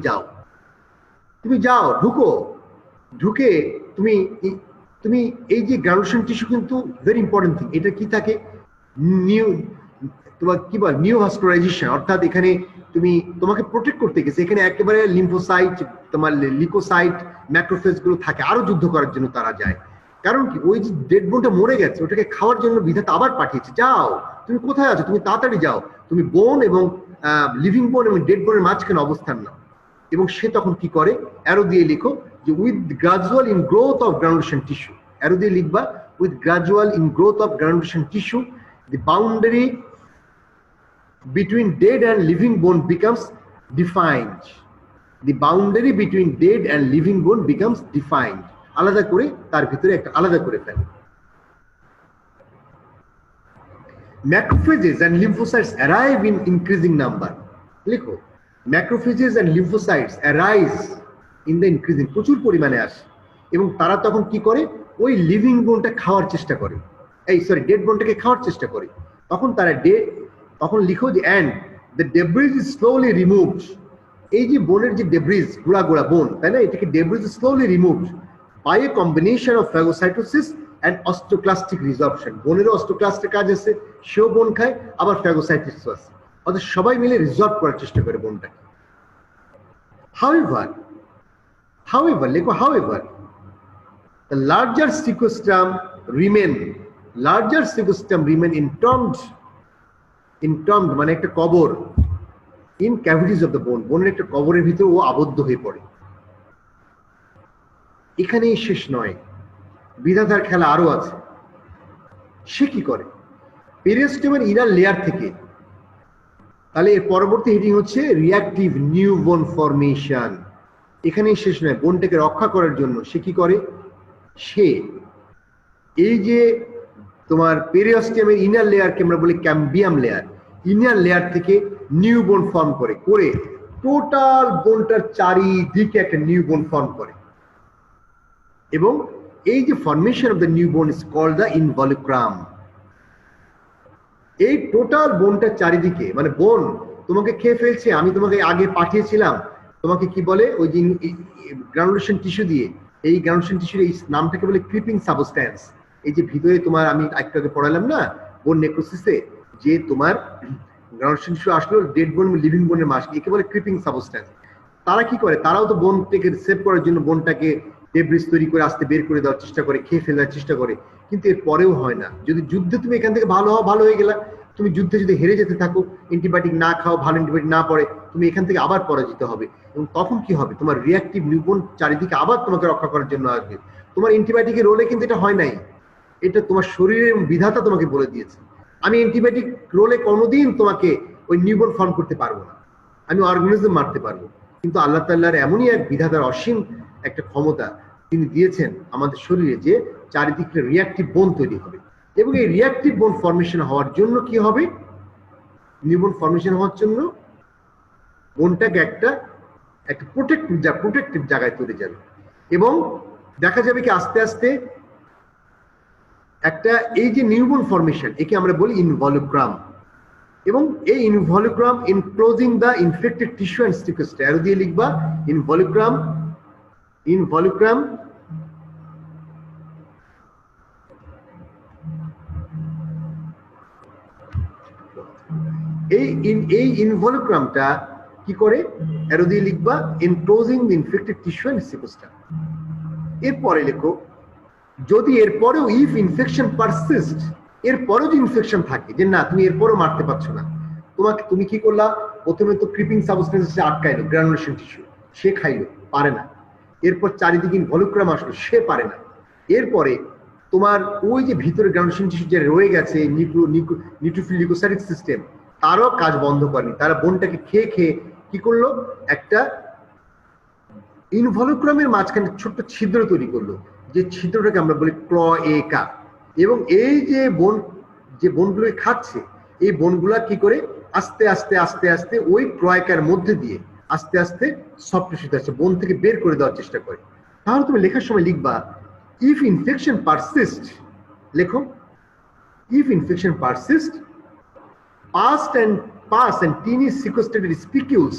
যাও ঢুকে তুমি তুমি এই যে গ্রানুলেশন টিস্যু কিন্তু ভেরি ইম্পর্টেন্ট থিং, এটা কি থাকে, তোমার কি বল নিউ ভাস্কুলারাইজেশন, অর্থাৎ এখানে তোমাকে প্রোটেক্ট করতে গেছে, এখানে একেবারে লিম্ফোসাইট, তোমার লিকোসাইট, ম্যাক্রোফেজ গুলো থাকে, আরো যুদ্ধ করার জন্য তারা যায়। কারণ কি, ওই যে ডেড বোনটা মরে গেছে, ওটাকে খাওয়ার জন্য বিধাতা আবার পাঠিয়েছে, যাও তুমি কোথায় আছো, তুমি তাড়াতাড়ি যাও, তুমি বোন এবং লিভিং বোন এবং ডেড বোনের মাঝখানে অবস্থান নাও। এবং সে তখন কি করে, অ্যারো দিয়ে লিখো যে with gradual in growth of granulation tissue, arrow দিয়ে লিখবা with gradual in growth of granulation tissue the boundary between dead and living bone becomes defined. The boundary between dead and living bone becomes defined. আলাদা করে তার ভিতরে একটা আলাদা করে ফেলে। Macrophages and lymphocytes arrive in increasing number. লিখো, macrophages and lymphocytes arise in the increasing, প্রচুর পরিমাণে আসে, এবং তারা তখন কি করে, ওই লিভিং বোনটা খাওয়ার চেষ্টা করে, ডেড বোনটাকে খাওয়ার চেষ্টা করে। তখন লিখো যে and the debris is slowly removed. এই যে বোনের যে ডেব্রিজ, গুড়া গুড়া বোন, তাই না, এটাকে debris is slowly removed by a combination of phagocytosis and osteoclastic resorption. বোনেরও অস্টোক্লাস্টের কাজ আছে, সেও বোন খায়, আবার ফ্যাগোসাইটোসিস আছে, অর্থাৎ সবাই মিলে রিজর্ভ করার চেষ্টা করে বোনটাকে। However, লেখো however, the larger cecostrum remain entombed মানে একটা কবর, in cavities of the bone, বোনের একটা কবরের ভিতরে ও আবদ্ধ হয়ে পড়ে। এখানেই শেষ নয়, বিধাতার খেলা আরো আছে। সে কি করে, পেরিওস্টেমের ইনার লেয়ার থেকে, তাহলে এর পরবর্তী হেডিং হচ্ছে রিঅ্যাক্টিভ নিউ বোন ফরমেশন। এখানেই শেষ নয়, বোনটাকে রক্ষা করার জন্য সে কি করে, সে এই যে তোমার পেরিওস্টেমের ইনার লেয়ারকে আমরা বলি ক্যাম্বিয়াম লেয়ার, ইনার লেয়ার থেকে নিউ বোন ফর্ম করে টোটাল বোনটার চারিদিকে একটা নিউ বোন ফর্ম করে। এবং এই যে ফরমেশন অফ দ্য নিউ বোন ইজ কল্ড দ্য ইনভলিক্রাম। এই টোটাল বোনটার চারিদিকে, মানে বোন তোমাকে খেয়ে ফেলছে, আমি তোমাকে আগে পাঠিয়েছিলাম, তোমাকে কি বলে, ওই যে গ্রানুলেশন টিস্যু দিয়ে, এই গ্রানুলেশন টিস্যুর এই নামটাকে বলে ক্রিপিং সাবস্ট্যান্স। এই যে ভিতরে তোমার আমি একটু আগে পড়ালাম না বোন নেক্রোসিসে, যে তোমার গ্রানুলেশন টিস্যু আসলো ডেড বোন লিভিং বোনের মাঝে, একে বলে ক্রিপিং সাবস্ট্যান্স। তারা কি করে, তারাও তো বোনটাকে সেভ করার জন্য বোনটাকে ডেব্রিজ তৈরি করে আসতে বের করে দেওয়ার চেষ্টা করে, খেয়ে ফেলার চেষ্টা করে, কিন্তু এর পরেও হয় না। যদি যুদ্ধে তুমি এখান থেকে ভালো হয়ে গেলা, তুমি যুদ্ধে যদি হেরে যেতে থাকো, অ্যান্টিবায়োটিক না খাও, ভালো অ্যান্টিবায়োটিক না পড়ে, তুমি এখান থেকে আবার পরাজিত হবে। এবং তখন কি হবে, তোমার রিঅ্যাক্টিভ নিউবোন চারিদিকে আবার তোমাকে রক্ষা করার জন্য আসবে। তোমার অ্যান্টিবায়োটিকের রোলে কিন্তু এটা হয় নাই, এটা তোমার শরীরের বিধাতা তোমাকে বলে দিয়েছে, আমি অ্যান্টিবায়োটিক রোলে কোনোদিন তোমাকে ওই নিউবোন ফর্ম করতে পারবো না, আমি অর্গানিজম মারতে পারবো। কিন্তু আল্লাহ তাআলার এমনই এক বিধাতার অসীম একটা ক্ষমতা তিনি দিয়েছেন আমাদের শরীরে, যে চারিদিকে রিঅ্যাক্টিভ বোন তৈরি হবে। এবং এই রিঅ্যাক্টিভ বোন ফর্মেশন হওয়ার জন্য কি হবে, নিউবোন ফর্মেশন হওয়ার জন্য বোনটাকে একটা প্রোটেক্টিভ জায়গায় তৈরি যাবে। এবং দেখা যাবে কি আস্তে আস্তে একটা এই যে নিউবোন ফর্মেশন, একে আমরা বলি ইনভলিক্রাম। এবং এই involucrum enclosing the infected tissue and স্টিকোস্টা, অ্যারো দিয়ে লিখবা ইনভলিক্রাম এই ইনভলিক্রামটা কি করে, অ্যারো দিয়ে লিখবা enclosing the infected tissue and স্টিকোস্টা। এরপরে লেখো, যদি এরপরেও ইফ ইনফেকশন পারসিস্ট, এরপরেও যে ইনফেকশন থাকে, যে না তুমি এরপরও মারতে পারছো না, তুমি কি করলা, প্রথমে তো ক্রিপিং সাবস্টেন্স আটকাইলো গ্রানুলেশন টিস্যু, সে খাইলো, পারে না। এরপর চারিদিকে ইনভলিক্রাম আসলো, সে পারে না। এরপরে তোমার ওই যে ভিতরে গ্রানুলেশন টিস্যু যে রয়ে গেছে নিউট্রোফিল লিউকোসাইটিক সিস্টেম, তারও কাজ বন্ধ করেনি, তারা বোনটাকে খেয়ে কি করলো, একটা ইনভলিউক্রামের মাঝখানে ছোট্ট ছিদ্র তৈরি করলো, যে ছিদ্রটাকে আমরা বলি ক্লয়েকা। এবং এই যে বনগুলো খাচ্ছে, এই বনগুলা কি করে আস্তে আস্তে আস্তে আস্তে ওই ক্লয়েকার মধ্যে দিয়ে আস্তে আস্তে সফট টিস্যুতে আসছে, বন থেকে বের করে দেওয়ার চেষ্টা করে। তাহলে তুমি লেখার সময় লিখবা ইফ ইনফেকশন পারসিস্ট, লেখো if infection persists, pus and teeny sequestrated spicules,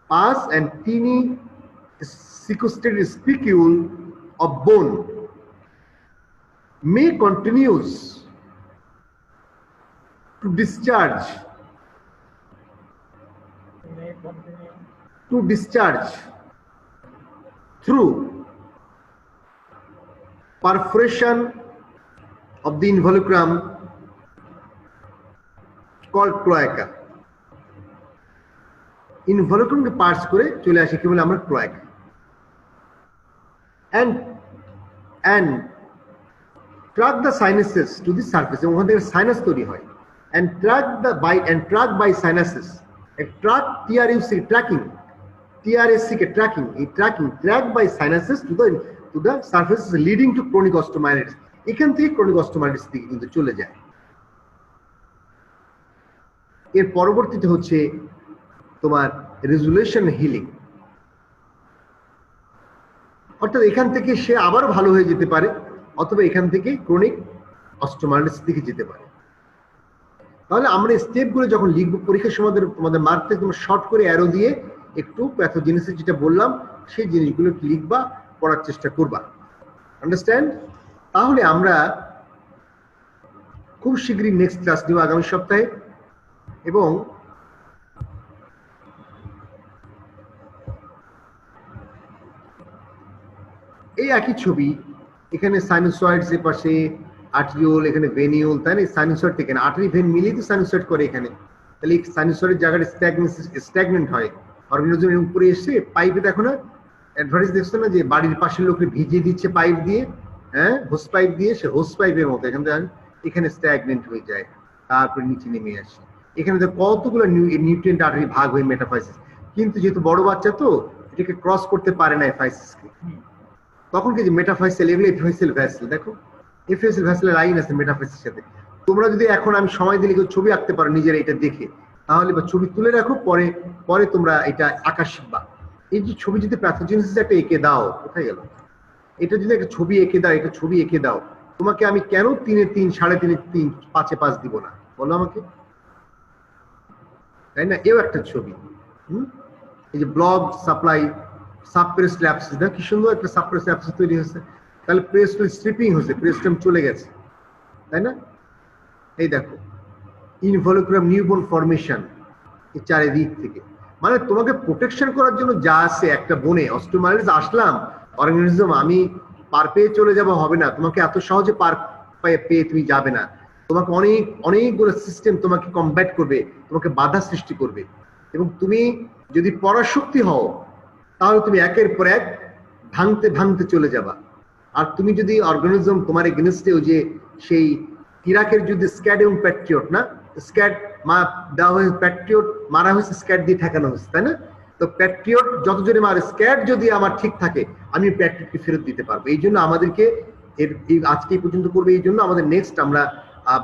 pus and teeny sequestrated spicule of bone may continues to discharge through perforation of the involucrum called cloaca. Involucrum K purse করে চলে আসে কি বলে আমরা ক্লোয়াকা। and track the sinuses to the surface, এবং ওখান থেকে sinus তৈরি হয়। and track by sinuses, track TRUC tracking, TRSC K tracking, এই track by sinuses to the surface leading to chronic osteomyelitis। এখান থেকে ক্রনিক অস্টিওমাইলিটিস দিকে কিন্তু চলে যায়। এর পরবর্তীতে হচ্ছে তোমার রেজুলেশন হিলিং, অর্থাৎ এখান থেকে সে আবার ভালো হয়ে যেতে পারে, অথবা এখান থেকে ক্রনিক অস্টিওমাইলিটিস দিকে যেতে পারে। তাহলে আমরা স্টেপগুলো যখন লিখবো পরীক্ষার সময় তোমাদের মার্ক থেকে তোমরা শর্ট করে অ্যারো দিয়ে একটু প্যাথোজেনেসিস যেটা বললাম সেই জিনিসগুলো লিখবা, পড়ার চেষ্টা করবা। আন্ডারস্ট্যান্ড? তাহলে আমরা খুব শীঘ্রই নেক্সট ক্লাস নিব আগামী সপ্তাহে, এবং এই একই ছবি, এখানে সাইনোসয়েডস এর পাশে আর্টেরিওল, এখানে ভেনিউল, তাই না? সাইনোসয়েড থেকে না, আর্টারি ভেন মিলিয়ে তো সাইনোসয়েড করে এখানে। তাহলে এই সাইনোসয়েডের জায়গাটা স্ট্যাগনেন্ট হয়, অর্গানিজমের উপরে এসে পাইপে, দেখো না অ্যাডভার্টাইজ দেখছো না, যে বাড়ির পাশের লোককে ভিজিয়ে দিচ্ছে পাইপ দিয়ে, হ্যাঁ হোস পাইপ দিয়ে, সে হোস পাইপের মতো এখানে স্ট্যাগনেন্ট হয়ে যায়, তারপরে নিচে নেমে আসে। এখানে তো কতগুলো নিউট্রিয়েন্ট আর্টারি ভাগ হয়ে মেটাফাইসিস, কিন্তু যেহেতু বড় বাচ্চা তো এটাকে ক্রস করতে পারে না এফাইসিসকে, তখন কি যে মেটাফাইসেল, এগুলো এফাইসেল ভ্যাসেল, দেখো এফাইসেল ভ্যাসেলের লাইন আছে মেটাফাইসের সাথে। তোমরা যদি এখন আমি সময় দিলে কেউ ছবি আঁকতে পারো নিজেরা এটা দেখে, তাহলে বা ছবি তুলে রাখো, পরে তোমরা এটা আঁকা শিখবা। এই যে ছবি যদি প্যাথোজেনেসিস একটা এঁকে দাও, কোথায় গেল এটা, যদি একটা ছবি এঁকে দাও, এটা ছবি এঁকে দাও, তোমাকে আমি কেন 3 এ 3, 3.5 এ 3, 5 এ 5 দিব না, বলো আমাকে, তাই না? এও একটা ছবি। এই যে ব্লক সাপ্লাই সাবপ্রেস ল্যাপসিস, না কি সুন্দর একটা সাবপ্রেস ল্যাপসিস তৈরি হয়েছে, তাহলে প্রেস্টল স্ট্রিপিং হয়েছে, প্রেস্টম চলে গেছে, তাই না? এই দেখো ইনভলিউক্রাম নিউবোর্ন ফরমেশন এই চারিদিক থেকে, মানে তোমাকে প্রোটেকশন করার জন্য যা আছে একটা বনে অস্টিওমাইলিটিস আসলাম, অর্গানিজম আমি পার পেয়ে চলে যাব হবে না, তোমাকে এত সহজে পার পেয়ে তুমি যাবে না, তোমাকে অনেকগুলো সিস্টেম তোমাকে কমব্যাট করবে, তোমাকে বাধা সৃষ্টি করবে, এবং তুমি যদি পরাশক্তি হও তাহলে তুমি একের পর এক ভাঙতে ভাঙতে চলে যাবা। আর তুমি যদি অর্গানিজম তোমার এগেনস্টে, যে সেই ইরাকের যুদ্ধে স্ক্যাড এবং প্যাট্রিয়ট, না স্ক্যাড দেওয়া হয়েছে, প্যাট্রিয়ট মারা হয়েছে, স্ক্যাড দিয়ে ঠেকানো হয়েছে, তাই না? তো প্যাট্রিয়ট যত জোরে মারে, স্ক্যাড যদি আমার ঠিক থাকে আমি প্যাট্রিয়টকে ফেরত দিতে পারবো। এই জন্য আমাদেরকে আজকে এই পর্যন্ত করবো, এই জন্য আমাদের নেক্সট আমরা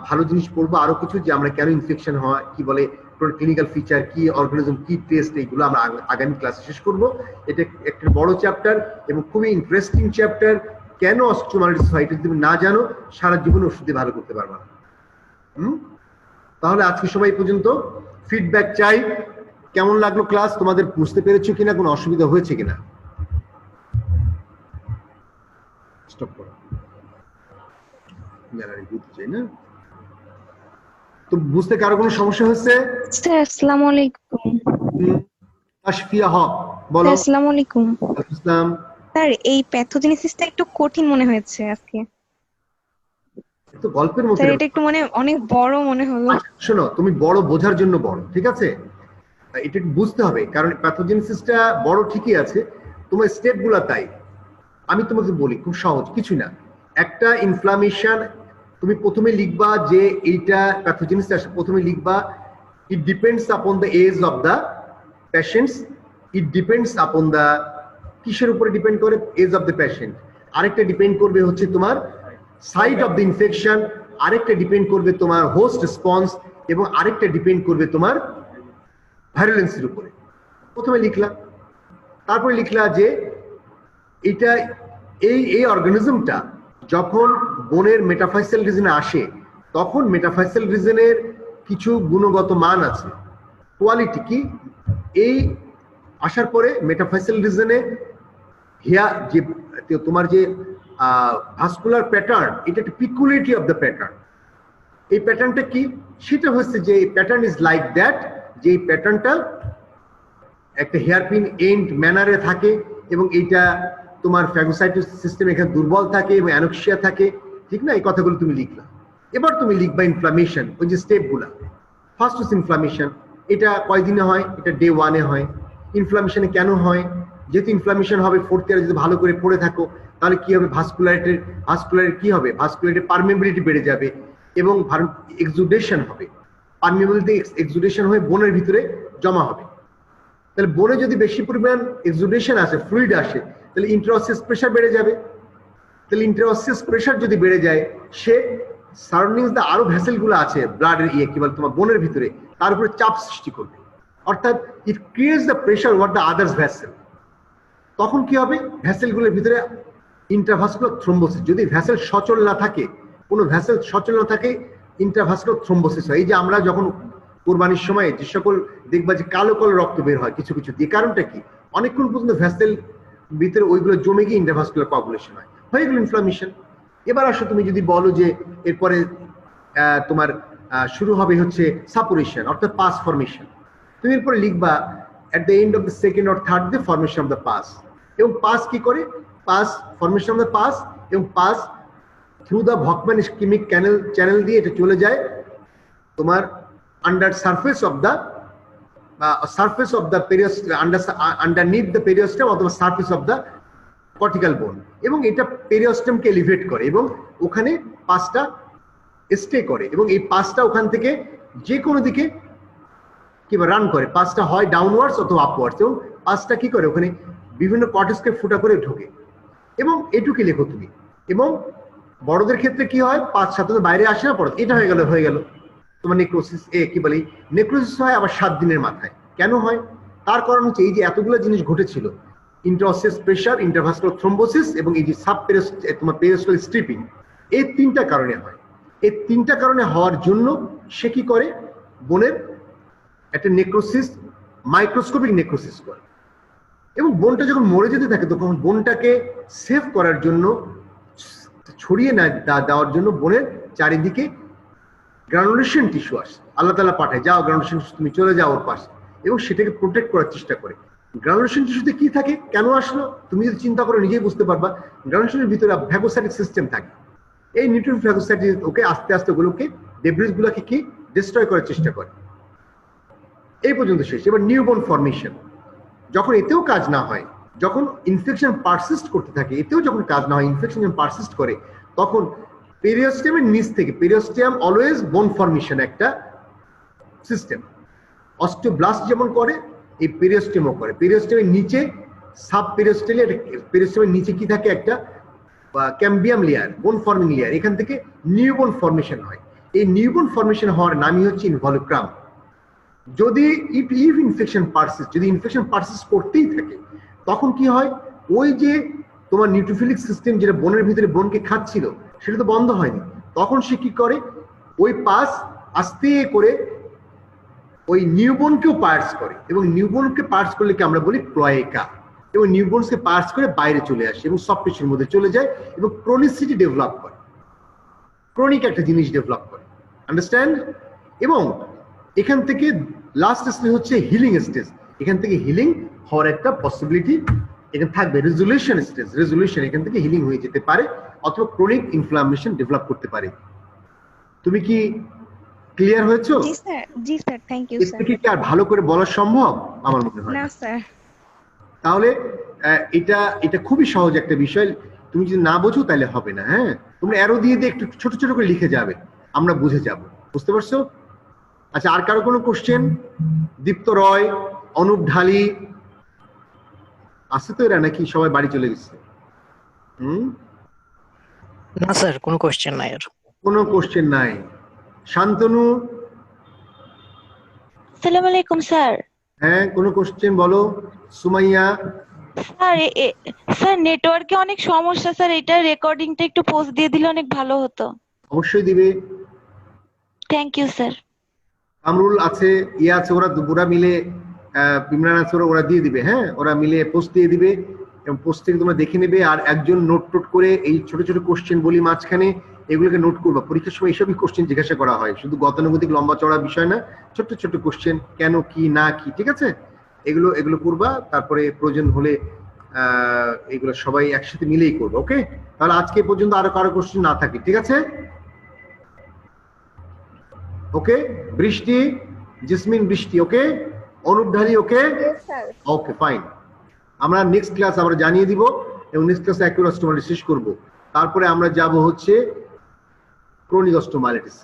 ভালো জিনিস পড়বো, আরো কিছু, যে আমরা কেন ইনফেকশন হয়, কি বলে ক্লিনিক্যাল ফিচার, কি অর্গানিজম, কি টেস্ট, এইগুলো আমরা আগামী ক্লাসে শেষ করব। এটা একটা বড় চ্যাপ্টার এবং খুবই ইন্টারেস্টিং চ্যাপ্টার। কেন অস্টিওমাইলিটিস হয় এটা যদি তুমি না জানো, সারা জীবন ওষুধ দিয়ে ভালো করতে পারবা না। তাহলে আজকে সবাই পর্যন্ত, ফিডব্যাক চাই, কেমন লাগলো ক্লাস, তোমাদের বুঝতে পেরেছো কিনা, কোনো অসুবিধা হয়েছে কিনা? স্টপ করো, গ্যালারি বুঝতে চাই না তো, বুঝতে কারো কোনো সমস্যা হচ্ছে? স্যার আসসালামু আলাইকুম। তাশফিয়া হক বলো। আসসালামু আলাইকুম। আসসালাম। স্যার এই প্যাথোজেনেসিসটা একটু কঠিন মনে হয়েছে আজকে, তো গল্পের মতো, স্যার এটা একটু মানে অনেক বড় মনে হলো। শোনো, তুমি বড় বোঝার জন্য বড়, ঠিক আছে, এটা বুঝতে হবে, কারণ প্যাথোজেনেসিসটা বড় ঠিকই আছে, তোমার স্টেপ গুলা তাই। আমি তোমাকে বলি খুব সহজ কিছু না, একটা ইনফ্লামেশন তুমি প্রথমে লিখবা, যে এইটা প্যাথোজেনেসিস, প্রথমে লিখবা it depends upon the age of the patients, it depends upon the কিসের উপরে ডিপেন্ড করে? Age of the patient. আরেকটা ডিপেন্ড করবে হচ্ছে তোমার সাইট অফ দ্য ইনফেকশন, আরেকটা ডিপেন্ড করবে তোমার হোস্ট রেসপন্স, এবং আরেকটা ডিপেন্ড করবে তোমার ভাইরুলেন্সের উপরে। প্রথমে লিখলা, তারপরে লিখলা যে এটা এই অর্গানিজমটা যখন বোনের মেটাফাইসাল রিজনে আসে, তখন মেটাফাইসাল রিজনের কিছু গুণগত মান আছে, কোয়ালিটি কি, এই আসার পরে মেটাফাইসাল রিজনে যে তোমার যে ভাস্কুলার প্যাটার্ন, এটা একটা পিকুলিটি অফ দ্য প্যাটার্ন। এই প্যাটার্নটা কি? সেটা হচ্ছে যে প্যাটার্ন ইজ লাইক দ্যাট, যে এই প্যাটার্নটা একটা হেয়ারপিন এন্ড ম্যানারে থাকে, এবং এইটা তোমার ফ্যাগোসাইটিস সিস্টেম এখানে দুর্বল থাকে এবং অ্যানোক্সিয়া থাকে, ঠিক না? এই কথাগুলো তুমি লিখলা। এবার তুমি লিখবা ইনফ্লামেশন, ওই যে স্টেপগুলা। ফার্স্ট হচ্ছে ইনফ্লামেশন, এটা কয়দিনে হয়? এটা ডে 1-এ হয়। ইনফ্লামেশনে কেন হয়? যেহেতু ইনফ্লামেশন হবে, ফোর্থ ইয়ারে যদি ভালো করে পড়ে থাকো, তাহলে কি হবে? ভাস্কুলারিটির কি হবে? ভাস্কুলারিটির পারমেবিলিটি বেড়ে যাবে এবং এক্সুডেশন হবে। পারমেবিলিটি এক্সুডেশন হয়ে বোনের ভিতরে জমা হবে। তাহলে বোনে যদি বেশি পরিমাণ এক্সুডেশন আসে, ফ্লুইড আসে, তাহলে ইন্ট্রাঅসিয়াস প্রেশার বেড়ে যাবে। তাহলে ইন্ট্রাঅসিয়াস প্রেশার যদি বেড়ে যায়, সে সারাউন্ডিংস দা আরো ভেসেলগুলো আছে ব্লাডের কি বলে তোমার বোনের ভিতরে, তার উপরে চাপ সৃষ্টি করবে। অর্থাৎ it creates the pressure over the others vessel. তখন কি হবে? ভেসেলগুলোর ভিতরে ইন্ট্রাভাস্কুলার থ্রম্বোসিস। যদি ভেসেল সচল না থাকে, কোনো ভেসেল সচল না থাকে, ইন্ট্রাভাস্কুলার থ্রম্বোসিস হয়। এই যে আমরা যখন কোরবানির সময় যে সকল দেখবা যে কালো কালো রক্ত বের হয় কিছু কিছু দিয়ে, কারণটা কি? অনেকক্ষণ পর্যন্ত ভেসেল ভিতরে ওইগুলো জমে গিয়ে ইন্ট্রাভাস্কুলার কোয়াগুলেশন হয়, হয়ে গেল ইনফ্লামেশন। এবার আসো তুমি যদি বলো যে এরপরে তোমার শুরু হবে হচ্ছে সাপুরেশন, অর্থাৎ পাস ফর্মেশন। তুমি এরপরে লিখবা at the end of the second or third the formation of the pus, এবং পাস কি করে? Pus formation of the pus, এবং pus through the Volkmann ischaemic channel দিয়ে এটা চলে যায় তোমার under surface of the underneath the periosteum অথবা সারফেস অফ দ্য কর্টিক্যাল বোন, এবং এটা পেরিওস্টেমকে এলিভেট করে এবং ওখানে পাসটা স্টে করে, এবং এই পাসটা ওখান থেকে যে কোনো দিকে কিংবা রান করে। পাসটা হয় ডাউনওয়ার্ডস অথবা আপওয়ার্ডস, এবং পাসটা কি করে? ওখানে বিভিন্ন কর্টেক্সকে ফুটা করে ঢোকে, এবং এটুকু লেখো তুমি। এবং বড়দের ক্ষেত্রে কি হয়? পাস সাধারণত বাইরে আসে না, পড়ে এটা হয়ে গেল তোমার নেক্রোসিস। কি বলি, নেক্রোসিস হয় আবার 7 দিনের মাথায়। কেন হয়? তার কারণ হচ্ছে এই যে এতগুলো জিনিস ঘটেছিল, ইন্ট্রাঅসিয়াস প্রেশার, ইন্টারভাস্কুলার থ্রম্বোসিস এবং এই যে তোমার পেরিওস্টাল স্ট্রিপিং, এই 3টা কারণে হয়। এই 3টা কারণে হওয়ার জন্য সে কি করে? বোনের একটা নেক্রোসিস, মাইক্রোস্কোপিক নেক্রোসিস করে। এবং বোনটা যখন মরে যেতে থাকে, তখন বোনটাকে সেভ করার জন্য, ছড়িয়ে না দেওয়ার জন্য বোনের চারিদিকে গ্রানুলেশন টিস্যু আসে, আল্লাহ তাআলা পাঠায়, যাও গ্রানুলেশন টিস্যু তুমি চলে যাও ওর পাশে, এবং সেটাকে প্রোটেক্ট করার চেষ্টা করে। গ্রানুলেশন টিস্যুতে কি থাকে, কেন আসলো, তুমি যদি চিন্তা করো নিজেই বুঝতে পারবা। গ্রানুলেশনের ভিতরে ফ্যাগোসাইটিক সিস্টেম থাকে। এই নিউট্রিয়েন্ট ফ্যাগোসাইটিস ওকে আস্তে আস্তে ওগুলোকে, ডেব্রিস গুলোকে কি ডিস্ট্রয় করার চেষ্টা করে। এই পর্যন্ত শেষ। এবার নিউবর্ন ফর্মেশন, যখন এতেও কাজ না হয়, যখন ইনফেকশন পারসিস্ট করতে থাকে, এতেও যখন কাজ না হয়, ইনফেকশন যখন পারসিস্ট করে, তখন পেরিওস্টেমের নিচ থেকে, পেরিওস্টেম অলওয়েজ বোন ফর্মেশন একটা সিস্টেম। অস্টিওব্লাস্ট যেমন করে, এই পেরিওস্টেমও করে। পেরিওস্টেমের নিচে সাব পেরিওস্টেলে, পেরিওস্টেমের নিচে কি থাকে? একটা ক্যাম্বিয়াম লেয়ার, বোন ফর্মিং লেয়ার। এখান থেকে নিউবর্ন ফর্মেশন হয়। এই নিউবর্ন ফর্মেশন হওয়ার নামই হচ্ছে ইনভলিউক্রাম। যদি ইনফেকশন পারসিস্ট, যদি ইনফেকশন পারসিস্ট করতেই থাকে, তখন কি হয়? ওই যে তোমার নিউট্রোফিলিক সিস্টেম যেটা বোনের ভিতরে বোনকে খাচ্ছিল, সেটা তো বন্ধ হয়নি। তখন সে কি করে? ওই পাস আস্তে করে ওই নিউবর্নকেও পার্স করে, এবং নিউবর্নকে পার্স করলে কি আমরা বলি ক্লয়েকা, এবং নিউবর্নকে পার্স করে বাইরে চলে আসে এবং সফট টিস্যুর মধ্যে চলে যায়, এবং ক্রনিসিটি ডেভেলপ করে, ক্রনিক একটা জিনিস ডেভেলপ করে। আন্ডারস্ট্যান্ড? এবং এখান থেকে লাস্ট স্টেজ হচ্ছে হিলিং স্টেজ। এখান থেকে হিলিং হওয়ার একটা পসিবিলিটি এখানে থাকবে। রেজুলেশন স্টেজ, রেজুলেশন, এখান থেকে হিলিং হয়ে যেতে পারে, অথবা ক্রনিক ইনফ্লামেশন ডেভেলপ করতে পারে। তুমি কি ক্লিয়ার হয়েছো? জি স্যার, জি স্যার, থ্যাংক ইউ স্যার। এটা কি আর ভালো করে বলা সম্ভব? আমার মনে হয় না স্যার। তাহলে এটা খুবই সহজ একটা বিষয়। তুমি যদি না বোঝো তাহলে হবে না। হ্যাঁ, তোমরা অ্যারো দিয়ে একটু ছোট ছোট করে লিখে যাবে, আমরা বুঝে যাব। বুঝতে পারছো? আচ্ছা, আর কারো কোনো কোশ্চেন? দীপ্ত রয়, অনুপ ঢালি, আছে তো এরা নাকি সবাই বাড়ি চলে গেছে? না স্যার, কোনো কোশ্চেন নাই আর। কোনো কোশ্চেন নাই। শান্তনু? আসসালামু আলাইকুম স্যার। হ্যাঁ, কোনো কোশ্চেন বলো। সুমাইয়া? স্যার স্যার নেটওয়ার্কে অনেক সমস্যা স্যার, এটা রেকর্ডিংটা একটু পোস্ট দিয়ে দিলে অনেক ভালো হতো। অবশ্যই দিবে। Thank you sir. কামরুল আছে, ইয়ে আছে, ওরা মিলে ইমরান আছে, ওরা দিয়ে দিবে। হ্যাঁ, ওরা মিলে পোস্ট দিয়ে দিবে এবং পোস্ট থেকে তোমরা দেখে নেবে। আর একজন নোট টোট করে এই ছোট ছোট কোশ্চেন বলি মাঝখানে, এগুলোকে নোট করবা। পরীক্ষার সময় এইসবই কোশ্চেন জিজ্ঞাসা করা হয়, শুধু গতানুগতিক লম্বা চড়া বিষয় না, ছোট্ট ছোট্ট কোশ্চেন, কেন, কি, না, কি, ঠিক আছে? এগুলো করবা। তারপরে প্রয়োজন হলে এগুলো সবাই একসাথে মিলেই করবো। ওকে, তাহলে আজকে পর্যন্ত আরো কারো কোশ্চেন না থাকে, ঠিক আছে? ওকে, বৃষ্টি, জিসমিন বৃষ্টি, ওকে, অনুপ ঢালি, ওকে, ওকে ফাইন। আমরা নেক্সট ক্লাস আমরা জানিয়ে দিব এবং নেক্সট ক্লাসে অ্যাকিউট অস্টিওমাইলিটিস শেষ করব। তারপরে আমরা যাব হচ্ছে ক্রনিক অস্টিওমাইলিটিস।